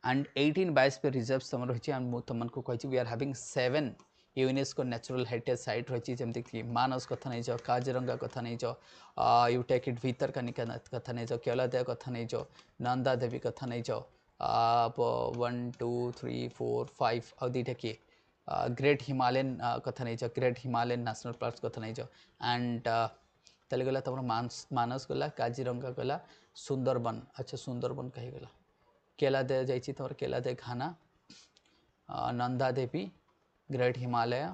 एंड 18 बायोस्फीयर रिजर्व्स तम रही एंड तुम को कहि we are having 7 UNESCO natural heritage site रही जमती कि मानस कथा नहीं जाओ काजीरंगा कथा नहीं जाओ यू टेक इट भितरकनिका कथा नहीं जाओ केलादेव कथा नहीं जाओ नंदा देवी कथा नहीं जाओ 1 2 3 4 5 आउ दीटा किए ग्रेट हिमालयन कथा नहीं जाओ ग्रेट हिमालयन नेशनल पार्क कथा नहीं जाओ एंड तले गला तुम मानस गला काजीरंगा गला सुंदरबन अच्छा सुंदरबन कही गला केलादेव जाइए तुम केलादेव घाना नंदा देवी ग्रेट हिमालय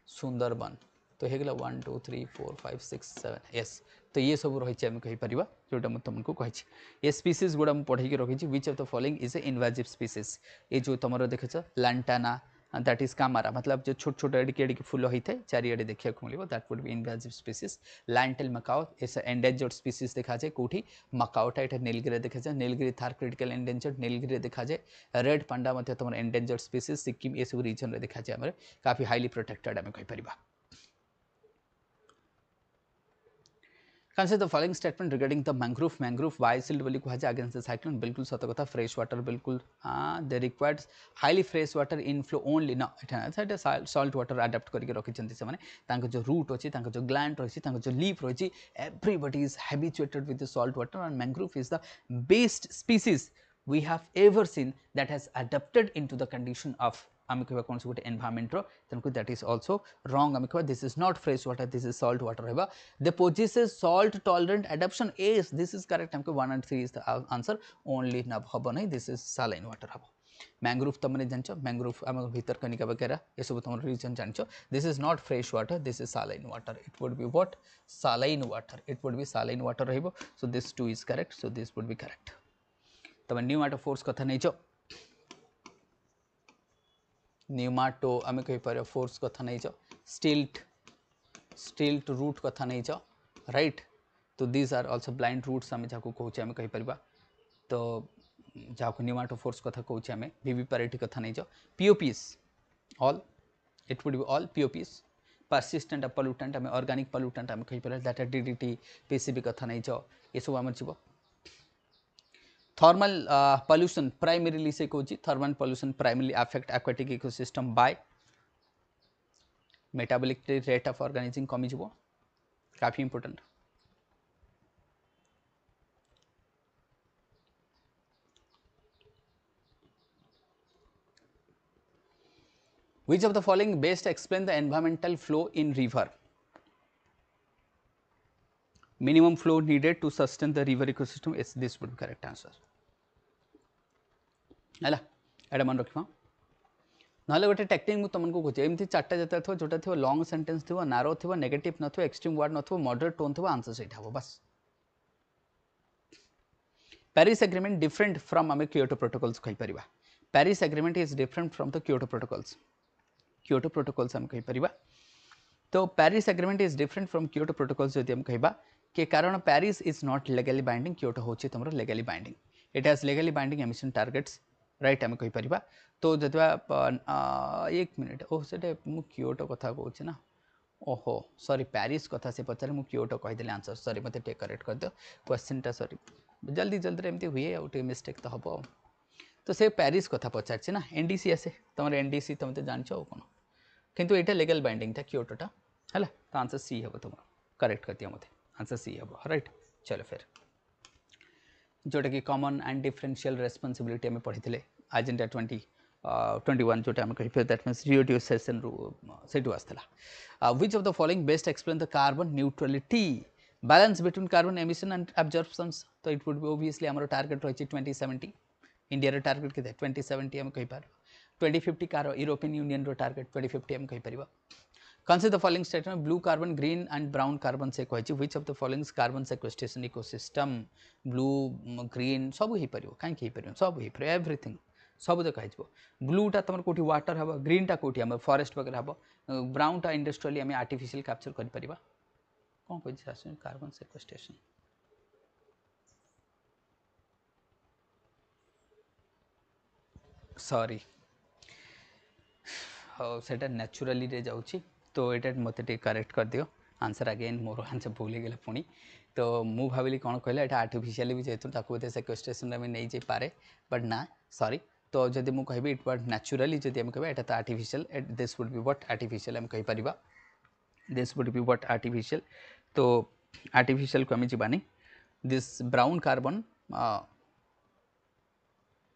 सुंदरबन तो हो गला 1 2 3 4 5 6 7 यस तो ये सब रही आम कहीपर जोटा मुझे तुमको कही ये स्पीसीज गुड़ा मुझे पढ़ी रखी विच of the following is a invasive species ये जो तुम देख लैंटाना दैट इज कामारा मतलब जो छोट छोट एडिके फूल होता है चारिड़े देखा मिले that would be invasive species lion-tailed macaque is endangered species देखा जाए कौटी मकाओटा ये नीलगिरी देखा जाए Nilgiri tahr critical endangered Nilgiri देखा जाए रेड पांडा तुम एंडेंजर्ड स्पीसीज सिक्किम ये सब रीजन में देखा जाए काफी हाईली प्रोटेक्टेड आम कहीपर Consider the following statement regarding the mangrove. Mangrove biocide बोली कहा जाए against the cyclone बिल्कुल सत कथा fresh water बिल्कुल they required highly fresh water inflow only ना एटा salt water adapt करके रखी चंदी से माने तांको जो root होची तांको जो gland रही तांको जो leaf रही everybody is habituated with the salt water and mangrove is the best species we have ever seen that has adapted into the condition of आम कह कौन से गोटे एनवायरमेंट तेणुक दैट इज ऑल्सो रंग आम कह this is not fresh water this is salt water है they possesses salt tolerant adaptation yes this is correct आमको 1 and 3 is the answer only नब हम नहीं दिस इज सालाइन वाटर हम mangrove तुमने जान मैंग्रोव आम भीतर कनिका वगैरह ये सब तुम रीजन जान this is not fresh water this is saline water it would be what saline water it would be saline water रहिबो so this 2 is correct so this would be correct तुम pneumatophores कथा नहीं न्यूमाटो आम कहीपर force कथा नहीं स्टिल्ट root कथा नहीं राइट तो these are also blind routes आम जहाँ कहे आम कहीपर तो जहाँ न्यूमाटो फोर्स कथा कहे आम विविपारिटी कथा नहीं POPs all it would be all POPs persistent pollutant आम ऑर्गेनिक पल्यूटेंट आम कहीपर दैट डीडीटी पीसीबी कथा नहीं ये सब आम जीव Thermal pollution primarily से कौन thermal pollution primarily affect aquatic ecosystem by metabolic rate of organism कमी जीवो काफी important which of the following best explain the environmental flow in river minimum flow needed to sustain the river ecosystem is this would be correct answer है एटा मन रख ना गोटे technique मुझे तुमको कहे एमती चार्टा जिते थो जोटा थो लंग सेंटेंस थो नारो थो नेगेटिव न एक्सट्रीम वर्ड न मॉडरेट टोन थो आंसर से बस पेरिस एग्रीमेंट डिफरेंट फ्रॉम आम क्योटो प्रोटोकॉल्स कहीपर Paris agreement is different from the Kyoto protocols आम कहीपर तो Paris agreement is different from Kyoto protocols जब कह कि कारण Paris is not legally binding Kyoto हूँ तुम legally binding it has legally binding emission targets right आम कहीपर तो जब एक मिनिट ओह से क्योटो कथा कौच ना ओहो सॉरी पेरिस कथा से पचारे मुझे क्योटो कहीदेली आंसर सॉरी मत टे करेक्ट कर दो क्वेश्चनटा सॉरी जल्दी जल्दी एमती हुए आउटे मिस्टेक तो हम तो से पेरिस कथा पचार ना एनडीसी आसे तुम एनडीसी तुम तो जान कौन किंतु ये लीगल बाइंडिंग था क्योटोटा है तो आंसर सी हम तुम करेक्ट कर दिया मत आंसर सी हम राइट चलो फिर जोटा कि कॉमन एंड डिफरेंशियल रेस्पॉन्सिबिलिटी आम पढ़ी थे एजेंडा 2021 जोटा आम कही that means Rio two session से आसला which of the following best explain the carbon neutrality balance between carbon emission and absorptions तो इट वुड बी ओबियसली आम टारगेट रही 2070 इंडिया टारगेट के 2070 आम कहीपर 2050 कार यूरोपियन यूनियन टारगेट 2050 आम कहीपर Consider the following statement blue carbon green and brown carbon से कही which of the following carbon sequestration ecosystem blue green सब ही परियो काहे की परियो सब ही परियो एवरीथिंग सब तो कहि जबो ब्लूटा तुम कोठी वाटर हबो ग्रीनटा कोठी हम फॉरेस्ट वगैरह हबो ब्राउनटा इंडस्ट्रियली हम आर्टिफिशियल कैप्चर कर परिबा कौन कह कार्बन सेक्वेस्ट्रेशन सॉरी हाँ से न्याचुराली रे जाऊँगी तो ये मत करेक्ट कर दियो आंसर अगेन मोर आंसर भूल गला पुणी तो मु भाविली कौन कहला ये आर्टिफिशियल भी जेहतु बोधे सेक्वेस्ट्रेशन में नहीं जाई पारे बट ना सॉरी तो जब मुझे कहि इट वाज न्याचुराली जब आम कह तो artificial this would be what artificial आम कहि परिबा this would be what artificial तो आर्टिफिशियल को आम जानी this brown carbon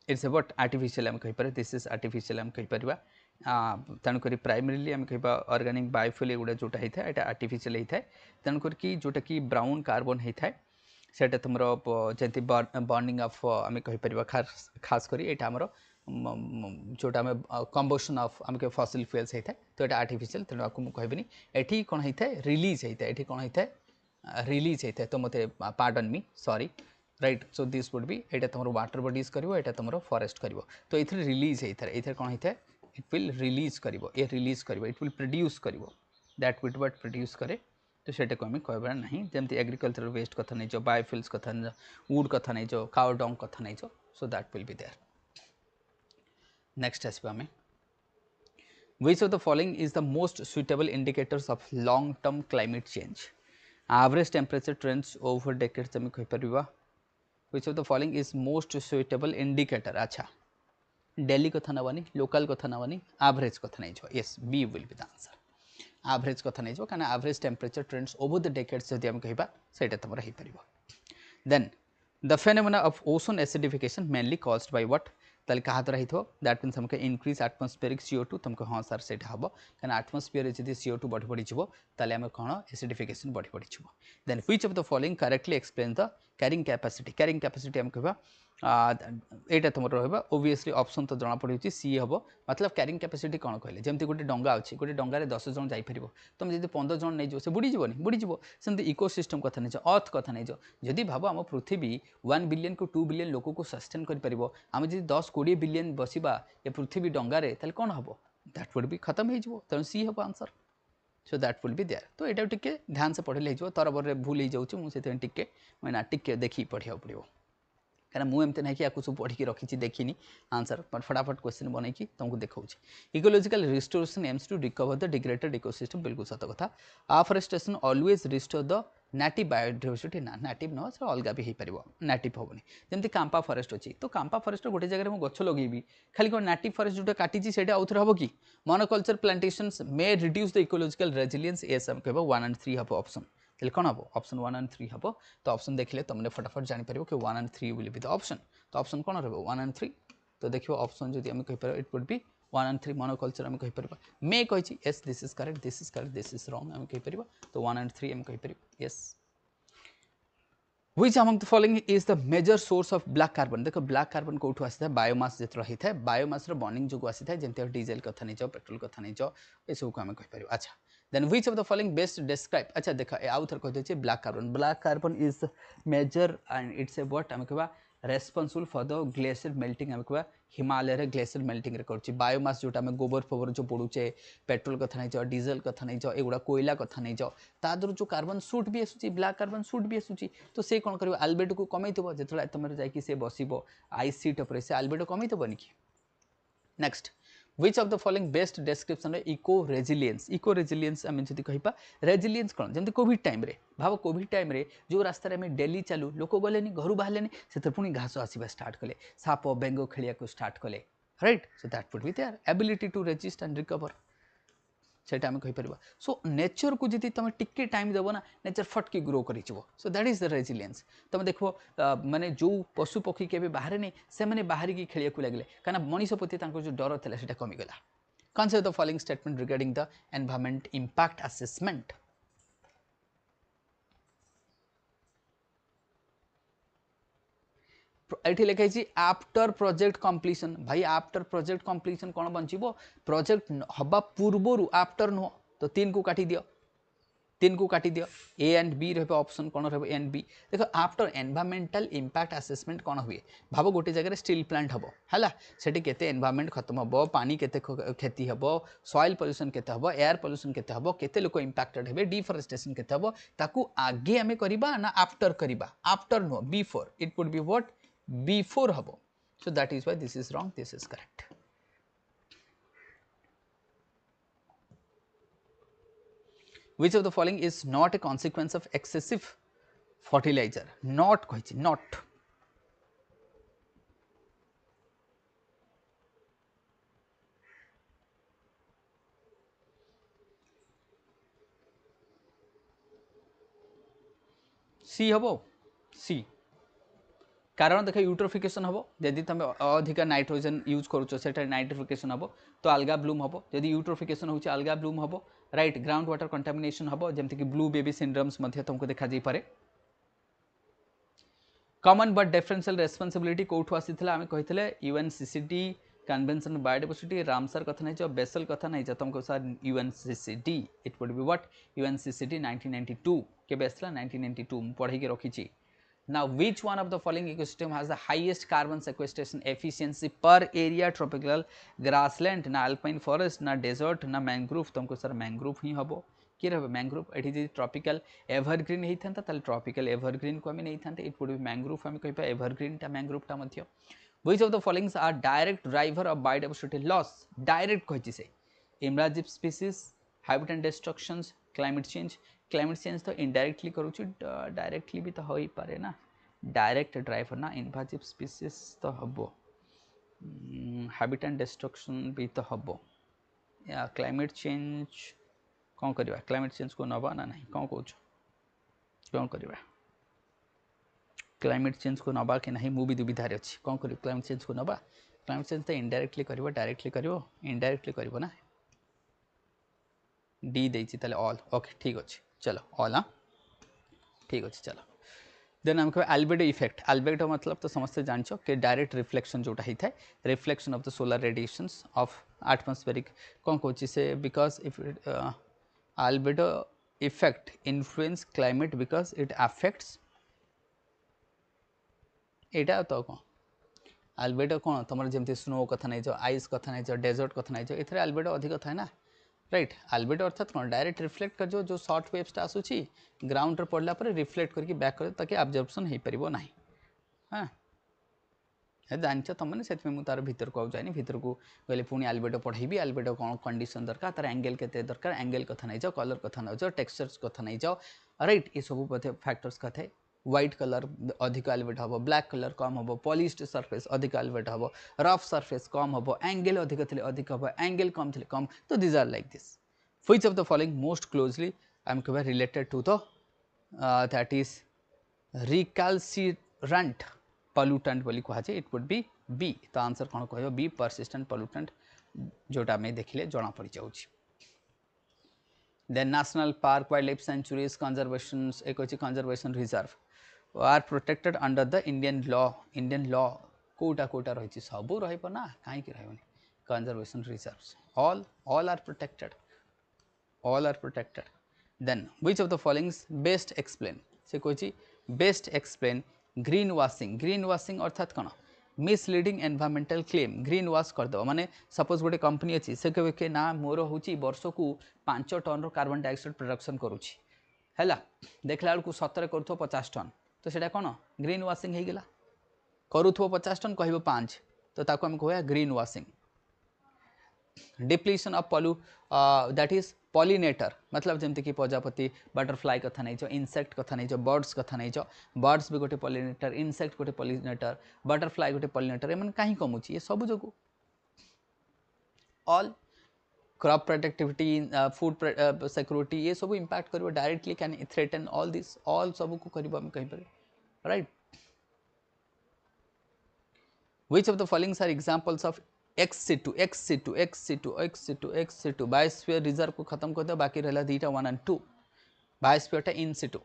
it's a what artificial आम कहि पारे दिस इज आर्टिफिशियल आम कहि परिबा तेणुक प्राइमरीली आम कह ऑर्गेनिक बायोफ्यूल एगुड़ा जोटा होता है यहाँ आर्टिफिशियल होता है तेणुक जोटा कि ब्राउन कार्बन होता है सेटा तुम जमी बर्निंग ऑफ आम कहीपर खास कर ये आमर जोटा आम कंबशन ऑफ आम कह फसिल फ्यूल्स होता है तो ये आर्टिफिशियल तेणु आपको मुझे कहबी एटी कौन होता है रिलीज होता है ये कौन होता है रिलीज होता है तो मत pardon me sorry right so this would B यहाँ तुम वाटर बडीज कर तुम फॉरेस्ट कर तो ये रिलीज होता है ये कौन होता है इट विल रिलीज करिवो ये रिलीज करिवो इट विल प्रोड्यूस करिवो दैट विट व्हाट प्रोड्यूस करे तो सेटा को आम कहबार नहीं जमती एग्रीकल्चर वेस्ट कथा नहीं जो बायोफ्यूल्स कथा नहीं वुड कथा नहीं जो काउ डंग कथा नहीं जो so that will be there next आसबा आम which of the following is the most suitable indicators of long term climate change average temperature trends over decades आम कहि परबा which of the following is most suitable indicator अच्छा daily कथा नवानी local कथा नवानी एवरेज कथा नहीं जो yes B will be the answer average कथा नहीं जो कारण average temperature trends over the decades जदि हम कहबा सेटा तुमर हे परिबो then the phenomena of ozone acidification mainly caused by what ताले कहा द्वारा हिथो दैट मीन्स हमके इंक्रीज एटमॉस्फेरिक CO2 तुमको हाँ सर सेटा हबो कारण एटमॉस्फेयर जदि CO2 बढ़ी बढ़ी छिबो ताले हम कोन एसिडिफिकेशन बढ़ी बढ़ी छिबो then which of the following correctly explain the carrying capacity हम कहबा यहाँ तुम रहा ओबियसली ऑप्शन तो जना पड़ी सी हम मतलब कैरिंग कैपेसिटी कौन कहले जमती गोटे डंगा अच्छी गोटे डंगार 10 जन जापर तुम जब 15 जन नहीं से बुड़ीजनी बुड़ीज सेमती इकोसिस्टम कथा नहीं अर्थ कथा नहीं जदि भाव आम पृथ्वी 1 बिलियन को 2 बिलियन लोक को सस्टेन कर आम जी 10-20 बिलियन बसवा ये पृथ्वी डंगार कौन हम दैट वुड भी खत्म हो तेणु सी हम answer so that will be there तो यहाँ टे ध्यान से पढ़े तरबर भूल हो जाऊँ मुझे टे मैंने टिके देखी पढ़ा पड़ो क्या मुझे ना कि सब पढ़ी रखी देखनी आंसर फटाफट क्वेश्चन बनई तुमको देखा ecological restoration aims to recover the degraded ecosystem बिल्कुल सत कथा afforestation always restore the native biodiversity ना नेटिव न से अलग भी हो पार नेटिव हेनी जमी कांपा फरेस्ट अच्छी तो कांपा फरेस्ट गोटे जगह मुझे गछ लगे खाली कौन नेटिव फरेस्ट जो काटी से आउ थे हम कि monoculture plantations may reduce the ecological resilience S हम कह 1 and 3 हम ऑप्शन तेल कौन हम ऑप्शन 1 and 3 हम तो ऑप्शन देखिले तुमने फटाफट जापर कि 1 and 3 will be the option तो ऑप्शन कौन रहा 1 and 3 तो देखिए ऑप्शन जब आम कहीपर it would be 1 and 3 monoculture आम कहीपर मे कही yes this is correct this is wrong आम कहीपर तो 1 and 3 आम कहीपर yes which among the following is the major source of black carbon देख ब्लैक कार्बन कौटू आसी है बायोमास जो रही है बायोमास बर्निंग जो आसी है जमी डीजेल कथा नहीं पेट्रोल कथा नहीं ये सब को आम कहीपर अच्छा then which of the following best describe अच्छा देख आउ थर कही black carbon is major and it's a what आम कह responsible for the glacier melting आम कह हिमालय ग्लेशियर मेल्टिंग कर बायोमास जोटा आम गोबर फोबर जो पोड़ुचे पेट्रोल कथा नहीं डीजेल कथा नहीं एगुड़ा कोयला कथा नहीं तादर जो कार्बन सूट भी आसूँ ब्लैक कार्बन सूट भी आसूँ तो से कौन कर आलबेटो को कमे जो तुम जाकि बसब आइस सीट उपर से आलबेटो कमेबनी कि next which of the following best description eco resilience आम जब कह रेजिलियंस कौन जमी कोविड टाइम रे भाव कोविड टाइम रे जो रास्तार आम डेली चलू लोक गले घर बाहर से पुणी घास आसवा स्टार्ट कले साप बेंग खेलिया स्टार्ट कले right so that would be their ability to resist and recover सेटा आम कहीपर सो नेचर को जी तुम टिके टाइम देव ना नेचर फटकी ग्रो कर सो दैट इज द रेजिलियंस तुम देख माने जो पशु पक्षी के बाहर नहीं से मैंने बाहर की खेलिया लगे कहीं मनीष प्रति जो डर था कमीगला consider the following statement regarding the environment impact assessment ये लिखाई आफ्टर प्रोजेक्ट कंप्लीशन भाई आफ्टर प्रोजेक्ट कंप्लीशन कौन बचब प्रोजेक्ट हवा पूर्वर आफ्टर नुह तो 3 को काटी दियो तीन को काटी दियो ए एंड बी रहे ऑप्शन कौन रहे ए एंड बी देखो आफ्टर एनवायरमेंटल इंपैक्ट असेसमेंट कौन हुए भाव गोटे जगह स्टील प्लांट हम है सेठी केते एनवायरमेंट खत्म हम पानी केते क्षति हम सॉइल पोल्यूशन केते हम एयर पोल्यूशन केते हम केते लोक इंपैक्टेड हेबे डिफॉरेस्टेशन केते हम ताकू आगे आमे करिबा ना after no before it would be what before हम so that is why this is wrong this is correct which of the following is not a consequence of excessive fertilizer not कहिछि not सी हबो सी कारण देख eutrophication हम जदि तुम अधिक nitrogen use करुच से नाइट्रोफिकेशन हम तो अलगा ब्लूम हम जदि यूट्रोफिकेशन हो अलगा ब्लूम हम राइट ग्राउंड वाटर कंटामिनेशन हम जमती ब्लू बेबी सिंड्रोम्स तुमको देखा पारे कॉमन बट डिफरेंशियल रेस्पॉन्सिबिलिटी कौटू आसी आम कही यूएनसीसीडी कन्वेंशन बायोडाइवर्सिटी रामसर कथा नहीं बेसल कथा नहीं तुमको sir UNCCD it would be what UNCCD 1992 केबे आसला 1992 पढ़ाई रखी Now, which one of the following ecosystem has the highest carbon sequestration efficiency per area? Tropical grassland, ना alpine forest, ना desert, ना mangrove. तुमको सर mangrove ही हबो कि रहे mangrove एठी जे tropical evergreen ही था ताले tropical evergreen को हमें नहीं था it would be mangrove हमें कहीं पे evergreen टा mangrove टा मध्य which of the following are direct driver of biodiversity loss? Direct कहिछि से invasive species, habitat destructions, climate change तो इनडायरेक्टली करूँ डायरेक्टली भी तो हो ही पारे ना डायरेक्ट ड्राइवर ना इनवाजिव स्पीसीज तो हम हैबिटेट डिस्ट्रक्शन भी तो हम या क्लाइमेट चेंज कौन करवा क्लाइमेट चेंज को नवा ना नहीं कौन कौच कौन करवा क्लाइमेट चेंज को नवा कि नहीं मुझे दुविधार अच्छी कौन कर क्लाइमेट चेंज को नवा क्लाइमेट चेंज तो इनडायरेक्टली कर डायरेक्टली कर इनडायरेक्टली कर ना डी देती ताले ऑल ओके ठीक अच्छे चलो ऑल हाँ ठीक अच्छे चलो देन आम कह आल्बेडो इफेक्ट आल्बेडो मतलब तो समस्ते जानछ कि डायरेक्ट रिफ्लेक्शन जोटा ही था reflection of the solar radiations of atmospheric कौन कहूँ से because if albedo effect influence climate because it affects एटा तो कौन आल्बेडो कौन तुम जमी स्नो कथा नहीं आइस कथा नहीं डेजर्ट कथा नहीं ये आल्बेडो अधिक था ना राइट आल्बेडो अर्थात कौन डायरेक्ट रिफ्लेक्ट कर जो शॉर्ट वेव्सटा आसूची ग्राउंड पड़ला पर रिफ्लेक्ट करके बैक कर ताकि अब्जर्पशन हो पार ना हाँ जानच तुमने से तार भीतर को जाए भीतर को कहले पुणी आल्बेडो पढ़ेबी आल्बेडो कौन कंडीशन दरकार तार एंगल के दरकार एंगल कथा नहीं जाओ कलर कथा नहीं जाओ टेक्सचर्स कथा नहीं जाओ राइट ये सब फैक्टर्स कथा व्हाइट कलर अधिक आल्बेडो हम ब्लैक कलर कम हम पॉलिश्ड सरफेस अधिक आल्बेडो हम रफ सरफेस कम हम एंगल अधिक थे अधिक हम एंगल कम थे कम तो these are like this which of the following most closely I am कह related to the that is recalcitrant pollutant बोली कहुए इट वुड बी बी तो आंसर कौन कह बी परसिस्टेंट पॉल्यूटेंट जोटा आम देखिले जना पड़ जाऊँ then national park wildlife sanctuaries conservation एक अच्छी conservation reserve are protected under the Indian law कोटा कोटा रही सबू रहा कहीं रही conservation reserve all are protected then which of the following best explain से कही बेस्ट एक्सप्लेन ग्रीन वाशिंग अर्थात कौन misleading environmental claim greenwash करदेव माने सपोज गोटे कंपनी अच्छी से कहे कि ना मोर हूँ वर्ष को 5 टन कार्बन डाइऑक्साइड प्रोडक्शन करुँची है देखला बेलू सतरे करूँ 50 टन तो सेटा कौन ग्रीन वाशिंग होगा करूँ 50 टन कह 5 तो ताको हम कह green washing depletion of that is pollinator मतलब जमती कि प्रजापति बटरफ्लाई कथा नहीं इनसेक्ट कथा नहीं बर्ड्स कथा नहीं बर्ड्स भी गोटे पॉलिनेटर इनसेक्ट गोटे पॉलिनेटर बटरफ्लाई गोटे पॉलिनेटर एम कहीं कमुची ये सब जो all crop productivity food security ये सब इंपैक्ट करिवो directly can threaten all this all सब को करिवो हम कहीं पर right which of the following are examples of x biosphere reserve को खत्म कर दो बाकी रहा 2टा 1 और 2 बायोस्फीयर इन सिटू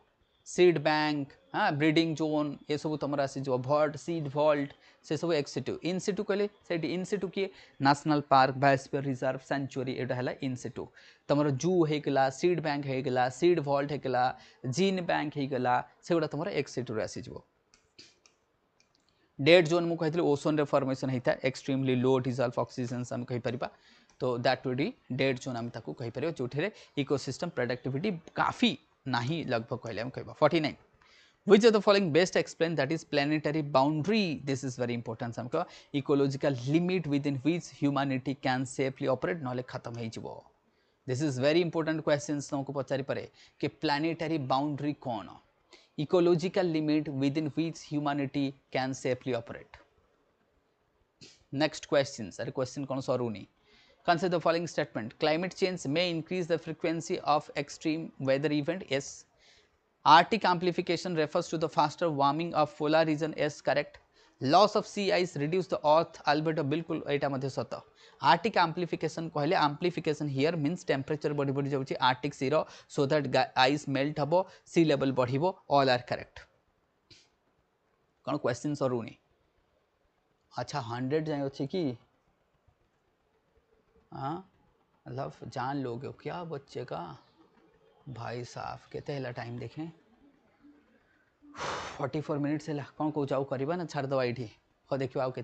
सीड बैंक, हाँ ब्रीडिंग जोन ये सब तुम आसीज भल्ट सीड भल्ट से सब एक्सिटू इनसिटू कहले से इनसिटू किए national park biosphere reserve sanctuary एटा है इनसिटू तुम जू होगा सीड बैंक होगा सीड भल्ट होगा जीन बैंक होगा से गुड़ा तुम एक्सिटू आसीज डेड जोन मुझे कही ओजोन रे फॉर्मेशन होता है एक्सट्रीमली लो डिजल्व ऑक्सीजन आम कहीपर तो that will B dead zone आम कहीपर जो इकोसिस्टम प्रोडक्टिविटी काफी नहीं लगभग कहले आम कह 49 which of the following best explain that is planetary boundary this is very important हम कह ecological limit within which humanity can safely operate नले खत्म हो जिवो this is very important questions तुमको पचारि पारे कि planetary boundary कौन ecological limit within which humanity can safely operate next questions अरे question कौन सरुनी consider the following statement climate change may increase the frequency of extreme weather event yes Arctic amplification refers to the faster warming of polar region yes correct loss of sea ice reduce the earth albedo बिल्कुल एटा मध्ये सत Arctic amplification कहले amplification here means temperature बढ़ी बढ़ी जाउची Arctic sea रो so that ice melt हबो sea level बढ़िबो all are correct कौन क्वेश्चन सरुनी अच्छा 100 जाए अच्छे कि हाँ मतलब जान लोगे क्या बच्चे का भाई साहब केते टाइम देखें 44 मिनिट्स है कौन कौ जाऊ करवा ना छाड़द ये हाँ देखिए आउ के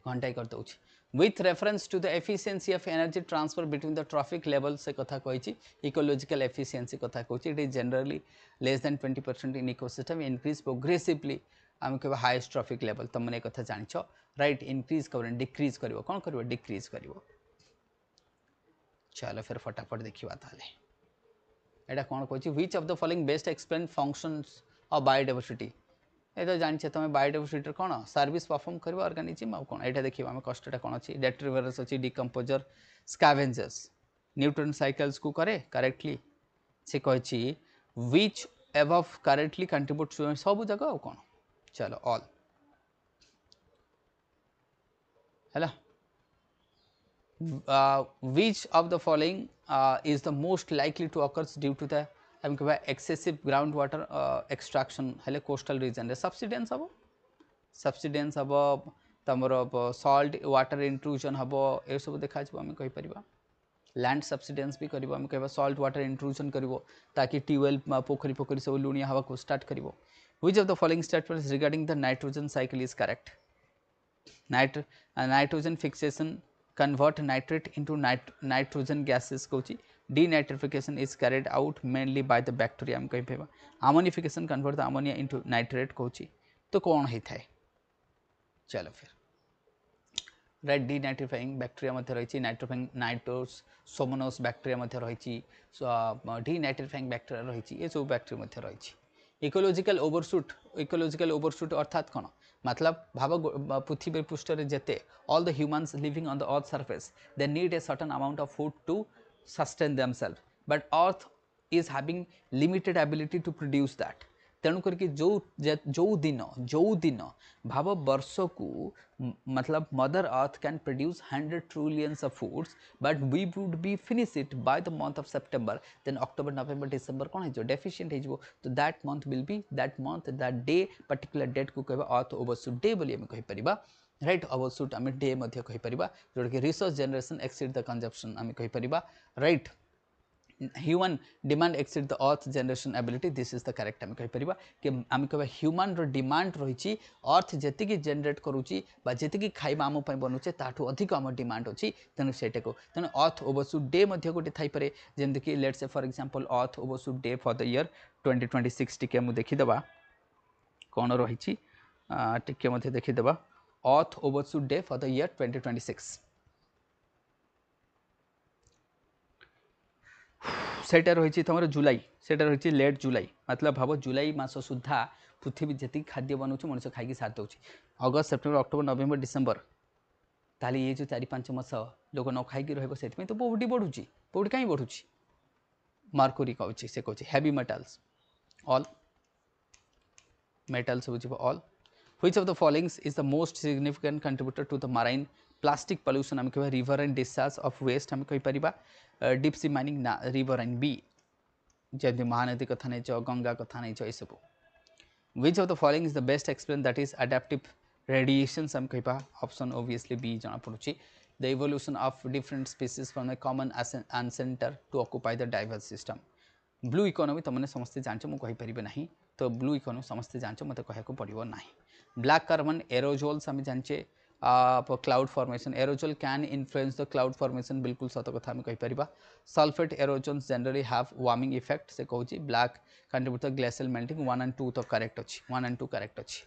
घंटाए कर दौर with reference to the efficiency of energy transfer between the trophic level से कथा कही इकोलॉजिकल एफिशिएंसी कथा कहूँ it is generally less than 20% in ecosystem increase progressively आम कह हाईएस्ट ट्रॉफिक लेवल तुमने कथा जानिछ राइट इनक्रीज कर डिक्रीज कर कौन कर डिक्रीज कर चलो फिर फटाफट देखा ताले एटा कौन कहूँ which of the following best explain functions of biodiversity ये तो जानी तुम बायोडाइवर्सिटी कौन सर्विस परफॉर्म कर ऑर्गेनिज्म आ कौन यहाँ देखिए आम कष्टा कौन अच्छी डेट्रिवर्स अच्छी डिकम्पोजर स्कैवेंजर्स न्यूट्रन साइकल्स को करे करेक्टली से कही व्हिच एबव करेक्टली कंट्रीब्यूट सब जगह आ कौन चलो ऑल है which of the following is the most likely to occurs due to the आम कह excessive ground water extraction हेले coastal region रे subsidence हम तमर salt water intrusion हम ये सब देखा आम कहीपर लैंड subsidence भी कर आम कह salt water intrusion कर ताकि ट्यूबवेल पोखरी पोखरी सब लुणिया हवा को स्टार्ट कर which of the following statements regarding the nitrogen cycle is correct nitrogen fixation convert nitrate into nitrogen gases कहूँ denitrification is carried out mainly by the bacteria हम कही ammonification convert the ammonia into nitrate कहूँ तो कौन होता है चलो फिर राइट डीनाइट्रिफाइंग बैक्टेरिया मध्य रही नाइट्रोफाइंग नाइट्रोस सोमोनोस बैक्टेरिया मध्य रही डीनाइट्रिफाइंग बैक्टेरिया रही ये सब बैक्टेरिया मध्य रही इकोलॉजिकल ओवरशूट अर्थात कौन मतलब भाव पृथ्वी पृष्ठ जेते all the humans living on the earth surface they need a certain amount of food to sustain themselves but earth is having limited ability to produce that तेणु करके जो दिन भाव वर्ष को मतलब mother earth can produce 100 trillions of foods but we would be finish it by the month of September then October November December कौन हो डेफिशिएंट हो तो that month will be that month that day particular date को कह earth overshoot day बोली आम कहीपर right overshoot आम डे कहीपर जोटा कि resource generation exceed the consumption आम कहीपर right human demand exceed the earth generation ability this is the correct आम कहीपर कि आम कह ह्यूमन डिमांड रही अर्थ जी जेनेट करुच्ची जी खाଇବା आम बनुचे ताठू अधिक आम डिमांड अच्छी तेणु सेटा को तेणु अर्थ ओवरशूट डे गोटे थी जमीक let's say for example earth overshoot day for the year 2026 टी देखीदे कौन रही देखीदे earth overshoot day for the year 2026 सेटा रही तुम जुलाई सेटा रही लेट जुलाई मतलब भाव जुलाई मास सुधा पृथ्वी जी खाद्य बनाऊँ मनुष्य खाई सारी दूसरी अगस्त सेप्टेम्बर अक्टोबर नवेम्बर डिसेम्बर ताली ये जो 4-5 मास लोक न खाई रही तो पोवर्टी बढ़ुची पोवर्टी कहीं बढ़ुची मर्क्यूरी कहूँ से कहूँ हेवी मेटाल्स ऑल मेटाल्स बुझे all which of the following is the most significant contributor to the marine plastic pollution आम कह river and discharge of waste आम कहीपर डीप सी माइनिंग ना रिवर एंड बी जमी महानदी कथा नहीं गंगा कथा नहीं ये सब which of the following is the best explain that is adaptive radiations हम कहिबा ऑप्शन ऑब्वियसली बी जाना पड़ुची the evolution of different species from the common ancestor to occupy the diverse system blue economy तुमने समस्ते जानछ मु कहि परिबे नाही तो ब्लू इकोनोमी समस्ते जानछ मते कहया को पड़िबो नाही ब्लैक कार्बन एरोजोल्स हम जानछे cloud formation aerosol can influence the cloud formation बिल्कुल सत कथा हम कहि परिबा sulphate aerosols generally have warming effect से कहूची black contribute the glacial melting 1 and 2 तो करेक्ट अछि 1 and 2 करेक्ट अछि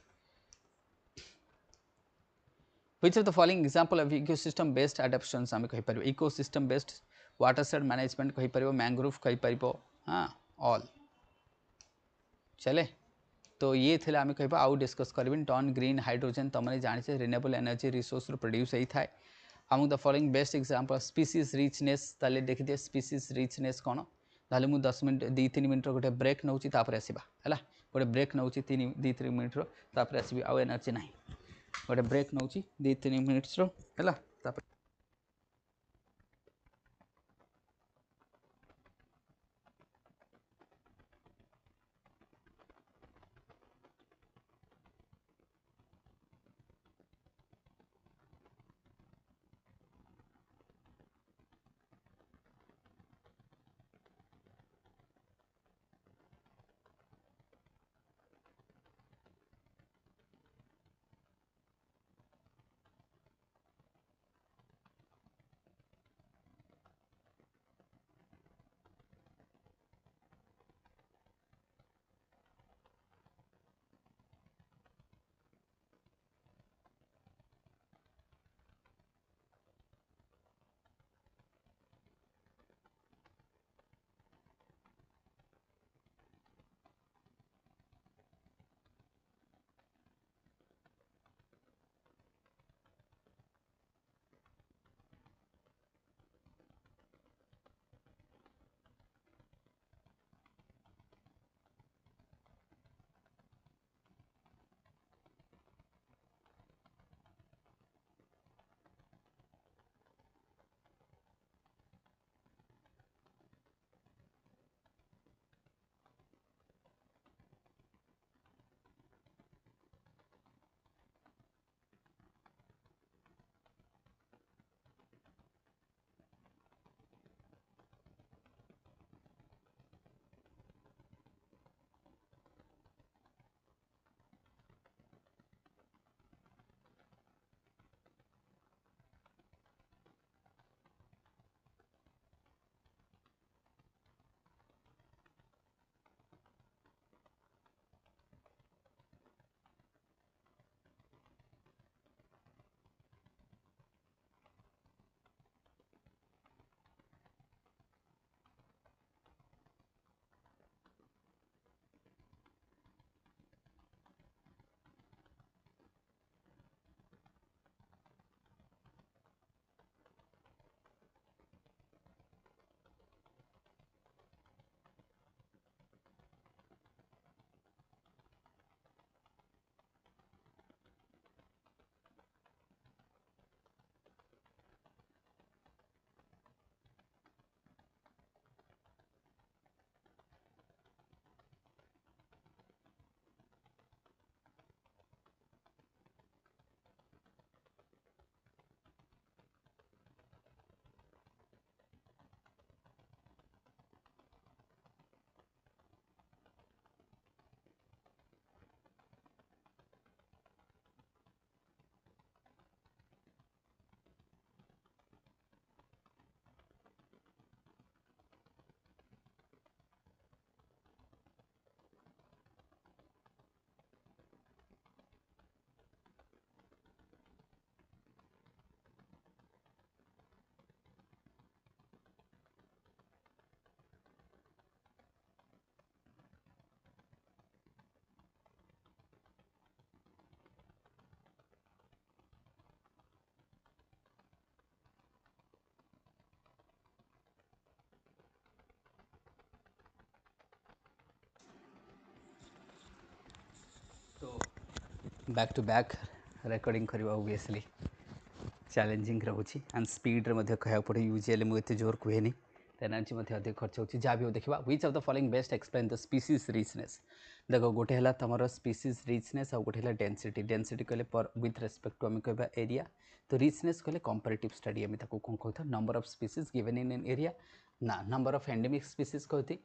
which of the following example of ecosystem based adaptations आम कहीपर ecosystem based watershed management कहीपर मैंग्रोव कहीपर हाँ ऑल चले तो ये थे आम कह आउ डिस्कस करबी टर्न ग्रीन हाइड्रोजन तुमने जाने रिन्यूएबल एनर्जी रिसोर्स प्रोड्यूस होता है आमको the following best example species richness ताले देखिए स्पीसीज रिचनेस कौन ताले मु 10 मिनट 2-3 मिनट गोटे ब्रेक नौ आसवा है गोटे ब्रेक नौ 2-3 मिनट आसबि आउ एनर्जी ना गोटे ब्रेक नौ 2-3 मिनट्स है तो बैक टू बैक रेकर्डिंग करवा ओबियसली चैलेंजिंग रोचे एंड स्पीड रे कह पड़े यूजुअली मुझे जोर कहे एनर्जी मध्य अधिक खर्च होची जहाँ भी हो देखा which of the following best explain the species richness देख गोटे है तुम स्पीसीज रिचनेस आ गोटे है डेनसीटी डेनसीटी कहले पर विथ रेस्पेक्ट टू आम कह एरिया तो रिचनेस कहले कंपेरेटिव स्टडी आम कौन कहता number of species given in an area ना नंबर ऑफ एंडेमिक स्पीसीज कहती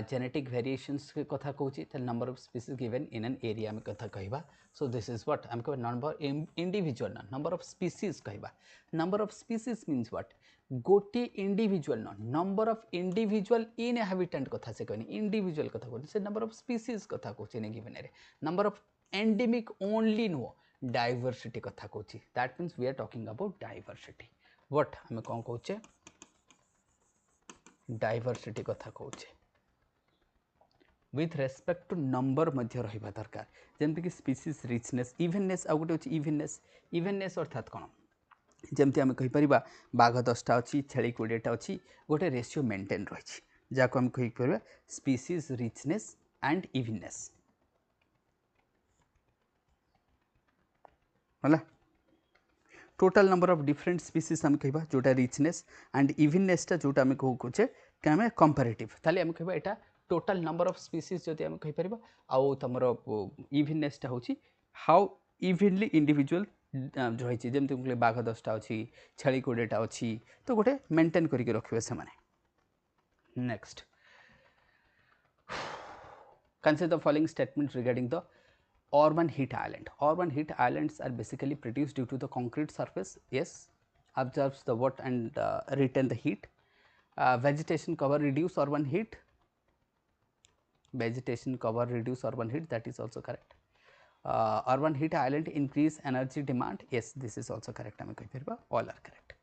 जेनेटिक वेरिएशंस कथा कहूँ number of species given in an area आम कथा कहवा सो दिस इज व्हाट आम कह नंबर इंडिविजुअल ना नंबर ऑफ स्पीसीज कहवा number of species means what गोटे इंडिविजुअल न number of individual in habitant कथा से कहनी इंडिविजुअल कथा कहते से नंबर ऑफ स्पीसीज कथा कहते given area number of endemic only नुह डाइवर्सिटी कथा कहूँ that means we are talking about diversity what आम कौन कहे डाइवर्सिटी कथा कहे विथ रेस्पेक्ट टू नंबर मध्य रहा दरकार जमती कि स्पीसीज रिचनेस इवेननेस आ गोटे इवेननेस इवेननेस अर्थात कौन जमती आम कहीपर बाघ 10टा अच्छी छेली 20टा अच्छी गोटे रेशियो मेंटेन रही जहाँ आम कहीपर स्पीसीज रिचनेस एंड इवेननेस है total number of different species आम कह जोटा रिचनेस एंड इवेननेसटा जोटा आम कहे कि आम कंपेरेटिव ताली आम कह यहाँ टोटल नंबर ऑफ स्पीसीज जदि आम कहीपर आउ तुम इवेननेसटा हूँ हाउ इवेनली इंडिविजुअल रही जमी बाघ 10टा अच्छी छेली 20टा अच्छी तो गोटे मेंटेन करके रखिए से next consider the following statement regarding the urban heat island. Urban heat islands are basically produced due to the concrete surface, yes, absorbs the water and retain the heat. Vegetation cover reduce urban heat. Vegetation cover reduce urban heat, that is also correct. Urban heat island increase energy demand, yes, this is also correct. I mean, all are correct.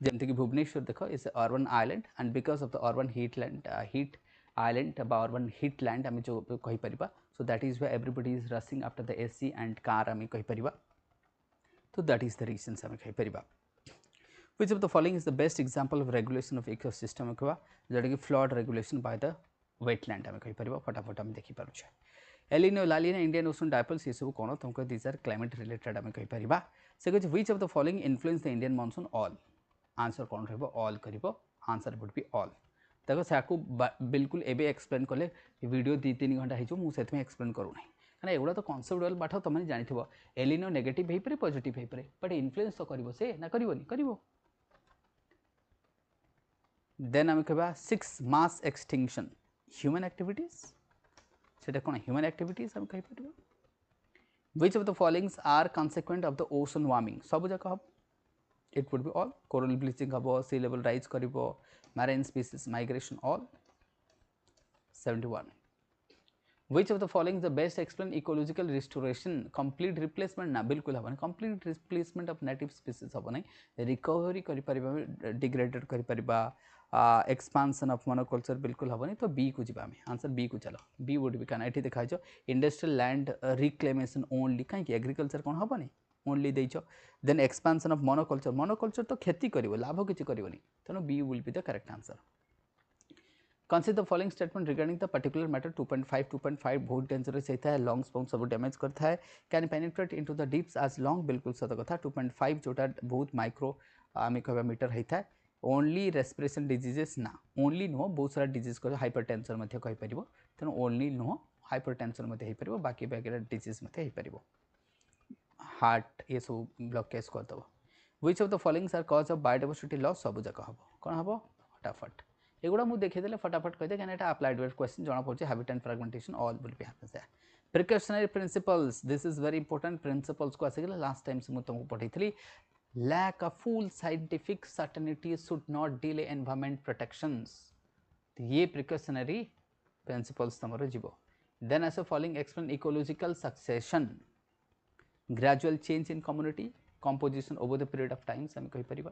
जमती कि भुवनेश्वर देख is urban island and because of the urban heat land heat island urban heat land आम जो कहीपर so that is why everybody is rushing after the AC and car आम कहीपर तो that is the reasons आम कहीपर which of the following is the best example of regulation of ecosystem कह जोटा कि flood regulation by the wetland आम कहीपर फटाफट आम देखिपुे El Nino La Niña Indian ocean dipoles ये सब कौन तुमको दीज आर क्लाइमेट रिलेटेड आम कहीपर से कहे which of the following influence the Indian monsoon all answer कौन रॉल कर आंसर वुड बी ऑल देखो से बिल्कुल एवं एक्सप्लेन कले वीडियो 2-3 घंटा मुझे एक्सप्लेन करूना कहीं एगुड़ा तो कनसेप्टुअल पाठ तुम जानी एलिनो नेगेटिव हो पारे पॉजिटिव हो पारे बट इन्फ्लुएंस तो करिवो से ना करिवोनी करिवो देन आम कह 6 मास एक्सटिंक्शन ह्यूमन एक्टिविटीज से कौन ह्यूमन एक्टिविटीज आम कहीपर which of the followings are consequent of the ocean warming सब जाक हम it would be all coral bleaching habo sea level rise karibo marine species migration all 71 which of the following is the best explain ecological restoration complete replacement na bilkul habo complete replacement of native species habo nai recovery kari pariba degraded kari pariba expansion of monoculture bilkul habo nai to b ku jiba ame answer b ku chalo b would be kana ethi dekha jo industrial land reclamation only kahi agriculture kon habo nai only देच then expansion of monoculture monoculture तो क्षति कर लाभ किसी करनी तेणु B will be the correct answer consider the following statement regarding the particular matter 2.5 बहुत dangerous होता है लंग्स पंग सब डैमेज करता है can penetrate into the deeps आज लंग बिल्कुल सत कथा 2.5 जोटा बहुत माइक्रो आम कह मीटर होता है ओनली रेस्पिरेशन डिजीजेस ना ओनली नुह बहुत सारा डिजीज कर हाइपरटेंशन कहीपर तेणु ओनली नुह हाइपरटेंशन हो बाकी वगैरह डिजीज हो हार्ट ये सब ब्लॉकेज करदेव which of the followings are cause of biodiversity loss सब जाक हम कौन हम फटाफट एगुड़ा मुझे देखीदे फटाफट कहीदे कहीं अप्लाइड वेट क्वेश्चन जना पड़े habit and fragmentation all will be happens there precautionary principles this is very important principles को आसिक लास्ट टाइम से मुझे तुमको पढ़ी lack of full scientific certainty should not delay environment protections ये प्रिकॉशनरी प्रिंसिपल्स तुम जीव then as following explain ecological succession gradual change in community composition over the period of time आम कहीपर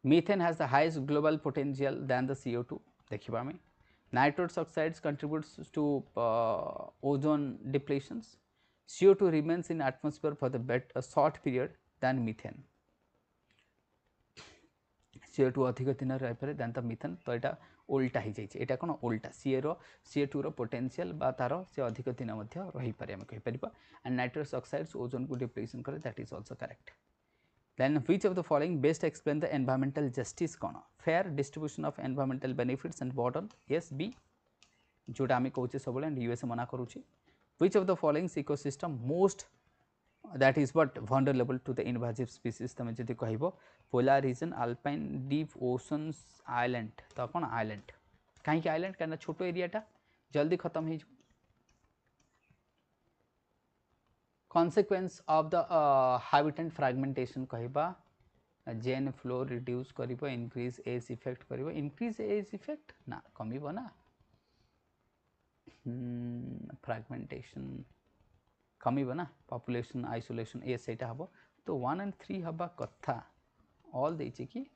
methane has the highest global potential than the CO2 देखा आम nitrous oxides contributes to ozone depletions CO2 remains in atmosphere for the a short period than methane CO2 अधिक दिन रही then the methane तो यहाँ उल्टा हो जाए कौन उल्टा CO2 पोटेंशियल तार से अधिक दिन रही पारे आम कहीपर एंड नाइट्रस ऑक्साइड्स ओजोन को डिप्लीशन करे that is also correct Then which of the following best explain the environmental justice कौन fair distribution of environmental benefits and burden yes B जोटा आम कहे सब यूएसए मना करुच्ची which of the following ecosystem most that is what vulnerable to the invasive species तुम जब कह polar region alpine deep oceans island तो कौन island कहीं island कहीं छोट एरियाटा जल्दी खत्म हो consequence of the habitat fragmentation कहबा जेन फ्लो रिड्यूस करिबो इंक्रीज एज इफेक्ट करिबो इंक्रीज एज इफेक्ट ना कमिबो ना फ्रैगमेंटेशन कमिबो ना पॉपुलेशन आइसोलेशन ए सेटा हबो तो 1 and 3 हबा कथा ऑल देछि कि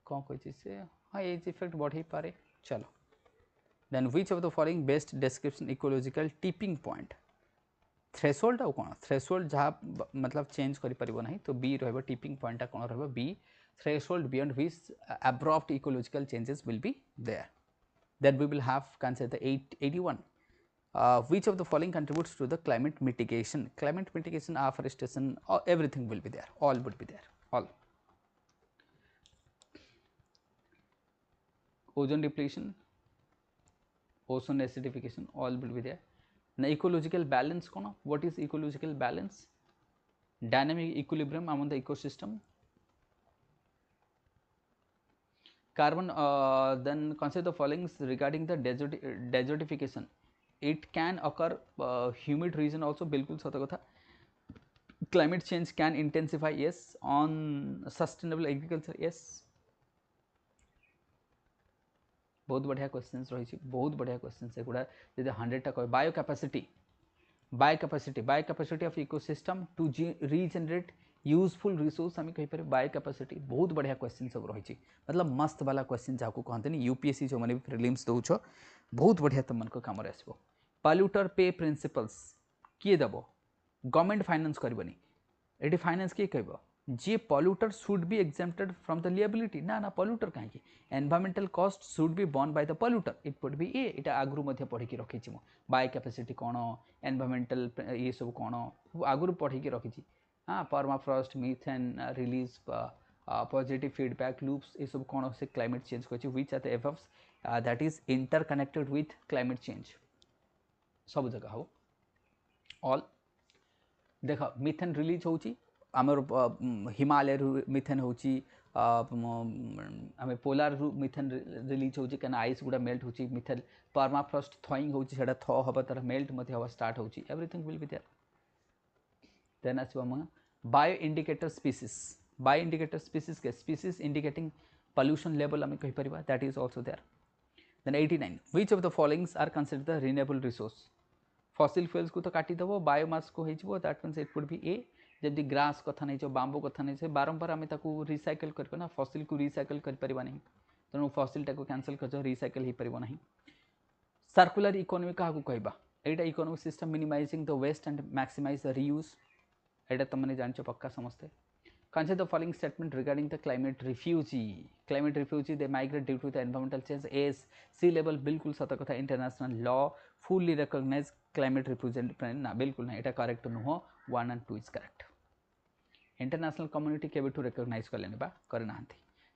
कोन कहछि से हां एज इफेक्ट बढ़ी पारे चलो then which of the following best description ecological tipping point threshold आउ कौन थ्रेशोल्ड जहाँ मतलब चेंज कर तो बी रहा टिपिंग पॉइंटा कौन रहा be threshold beyond which abrupt ecological changes will be there that we will have can say the 81 which of the following contributes to the climate mitigation afforestation everything will be there all would be there all ozone depletion ozone acidification all will be there now ecological balance kono what is ecological balance dynamic equilibrium among the ecosystem carbon then consider the following regarding the desertification it can occur humid region also बिल्कुल सत कथा climate change can intensify yes on sustainable agriculture yes बहुत बढ़िया questions रही बहुत बढ़िया questions एगुड़ा जब 100 टा कह biocapacity of ecosystem to regenerate useful resource आम कहीपर बायोकैपेसिटी बहुत बढ़िया क्वेश्चन सब रही मतलब मस्त वाला क्वेश्चन जहाँ कहते हैं यूपीएससी जो मैंने भी प्रिलिम्स दौच बहुत बढ़िया तुम कम आसो पॉल्यूटर पे प्रिंसिपल्स किए दब गवर्नमेंट फाइनेंस करबनी ये फाइनेंस किए कह जी polluter should be exempted from the liability ना ना पॉल्यूटर कहीं environmental cost should be borne by the polluter it would be A इटा आगु पढ़ी रखी बायोकैपेसिटी कौन एनवायरमेंटल ये सब कौन आगु पढ़ी रखी हाँ permafrost methane release positive feedback loops ये सब कौन से क्लाइमेट चेंज कर which are the efforts that is interconnected with climate change सब जगह हो ऑल देख मीथेन रिलीज होची आमर हिमालय मिथेन होची आम पोलार मिथेन रिलीज होची कहीं आइस गुड़ा मेल्ट होची मिथेन परमाफ्रॉस्ट थॉइंग होची सेटा थ हबा तार मेल्ट मते हबा स्टार्ट होची everything will be there then आसो हम बायो इंडिकेटर स्पीसीज के स्पीसीज इंडिकेटिंग पोल्यूशन लेवल आम कहि परिबा that is also there then 89 which of the followings are considered the renewable resource fossil fuels को तो काटी दबो बायोमास को होइजबो that means it would be A जब ग्रास कथा नहीं बांबू कथा नहीं बारंबार आम रिसाइकल कर फसिल को रिसाइकल कर तेणु फसिलटा को कैंसल कर रिसाइकल हो पार ना सर्कुलर इकोनॉमी क्या कहबा एटा economic system minimising the waste and maximise the reuse एटा तुमने जान पक्का समस्ते consider the following statement regarding the climate refugee they migrate due to the environmental change as sea level बिल्कुल सत कथा international law fully recognise climate refugee ना बिल्कुल ना एटा करेक्ट नुह 1 and 2 is correct international community केबेठू रिकॉग्नाइज कले करना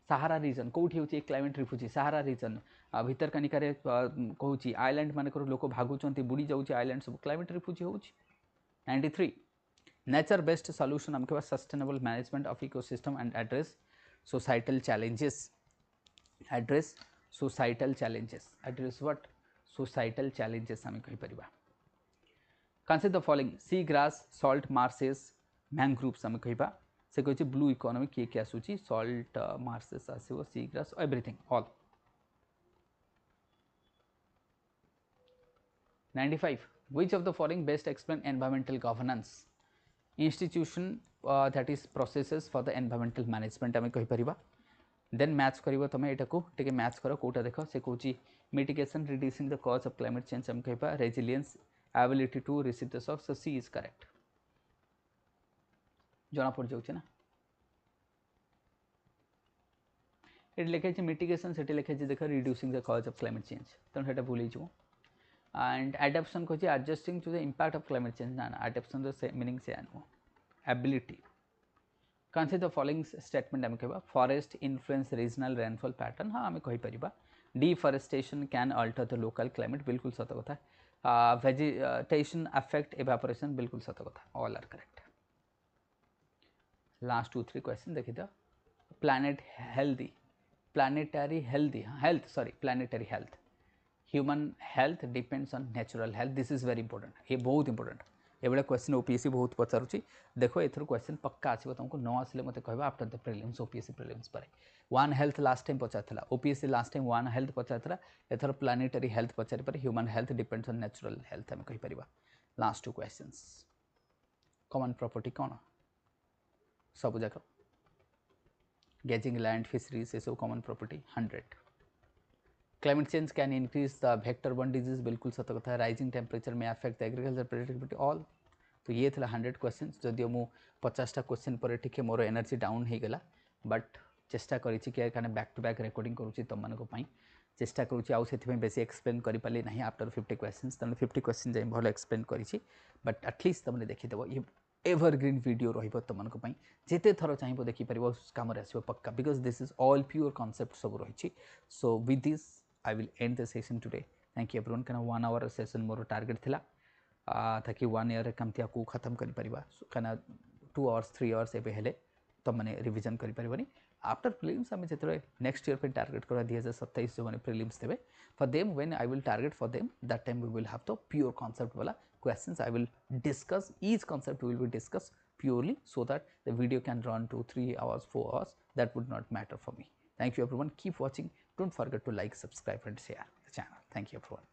सहारा रीजन कौटी हूँ क्लाइमेट रिफ्यूजी सहारा रीजन भितरकनिकार कहूँ आइलैंड मानक लोक भागुंट बुड़ी जाऊँगी आइलैंड सब क्लाइमेट रिफ्यूजी हो 93 नेचर बेस्ड सॉल्यूशन आम कह sustainable management of ecosystem and address societal challenges address what societal challenges आम कहीपर consider the following seagrass salt marshes mangroves आम कह से कहे ब्लू इकोनॉमी किए आसूची सॉल्ट मार्सेस आसो sea grass everything all 95 which of the following best explain environmental governance institution that is processes for the environmental management आम कहीपर then match कर तुम यहाँ को टे मैच कर कौटा देख से कौन mitigation reducing the cause of climate change आम कह resilience ability to receive the shock so C is correct जना पड़ जाऊँ ना ये लिखाई मिटिगेशन से लिखाई देख reducing the cause of climate change तेणु से भूल एंड एडाप्शन कहे adjusting to the impact of climate change ना एडाप्शन मीनिंग से नुह एबिलिटी कौन से द फॉलोइंग स्टेटमेंट आम कह forest influence regional rainfall pattern हाँ आम कहीपर deforestation can alter the local climate बिल्कुल सत कथा वेजिटेशन अफेक्ट इवापोरेशन बिल्कुल सत कथा all are correct last 2-3 question देखी था planet healthy planetary health human health depends on natural health this is very important ये बहुत इंपोर्टेंट ये क्वेश्चन ओपीएससी बहुत पचारुची देखो एथर क्वेश्चन पक्का आसो तुमको न आसिले मत कह after the prelims OPSC prelims पर वन हेल्थ लास्ट टाइम पचार OPSC last time one health पचार एथर प्लानेटरी हेल्थ पचारि पारे human health depends on natural health आम कहीपर लास्ट 2 क्वेश्चंस कॉमन प्रॉपर्टी कौन सब जाक गेजिंग लैंड फिशरीज ये सब common property 100 climate change can increase the vector वन डिजीज बिल्कुल सत कथा राइजिंग टेम्परेचर में affect the agriculture predictability all तो ये था 100 क्वेश्चन जदिव मु 50टा क्वेश्चन पर टिके मोर एनर्जी डाउन हो गला बट चेष्टा करी बैक टू बैक रिकॉर्डिंग करुँची तुम मानी चेष्टा करुँची आउ से बेसी एक्सप्लेन कर पारे ना आफ्टर 50 क्वेश्चन तेणु 50 क्वेश्चन जाए भल एक्सप्लेन करी बट एटलिस्ट तुमने देखीदेव ये एवरग्रीन वीडियो रही तुम जिते थर चाहिए देखिपर कम आसो पक्का because this is all pure concept सब रही so with this I will and the session today thank you everyone कहना 1 आवर सेशन मोर टारगेट थिला ताकि 1 ईयर कमती आपको खत्म कर कहीं 2 आवर्स 3 आवर्स एवं तुम मैंने रिविजन करें आफ्टर प्रिलिम्स आम जो नेक्स्ट ईयर पे टारगेट करा 2027 जो मैंने प्रिलिम्स देवे for them when I will target for them that time we will have the pure concept वाला questions I will discuss each concept will be discussed purely so that the video can run 2-3 hours 4 hours that would not matter for me. Thank you everyone, keep watching, don't forget to like, subscribe and share the channel. Thank you everyone.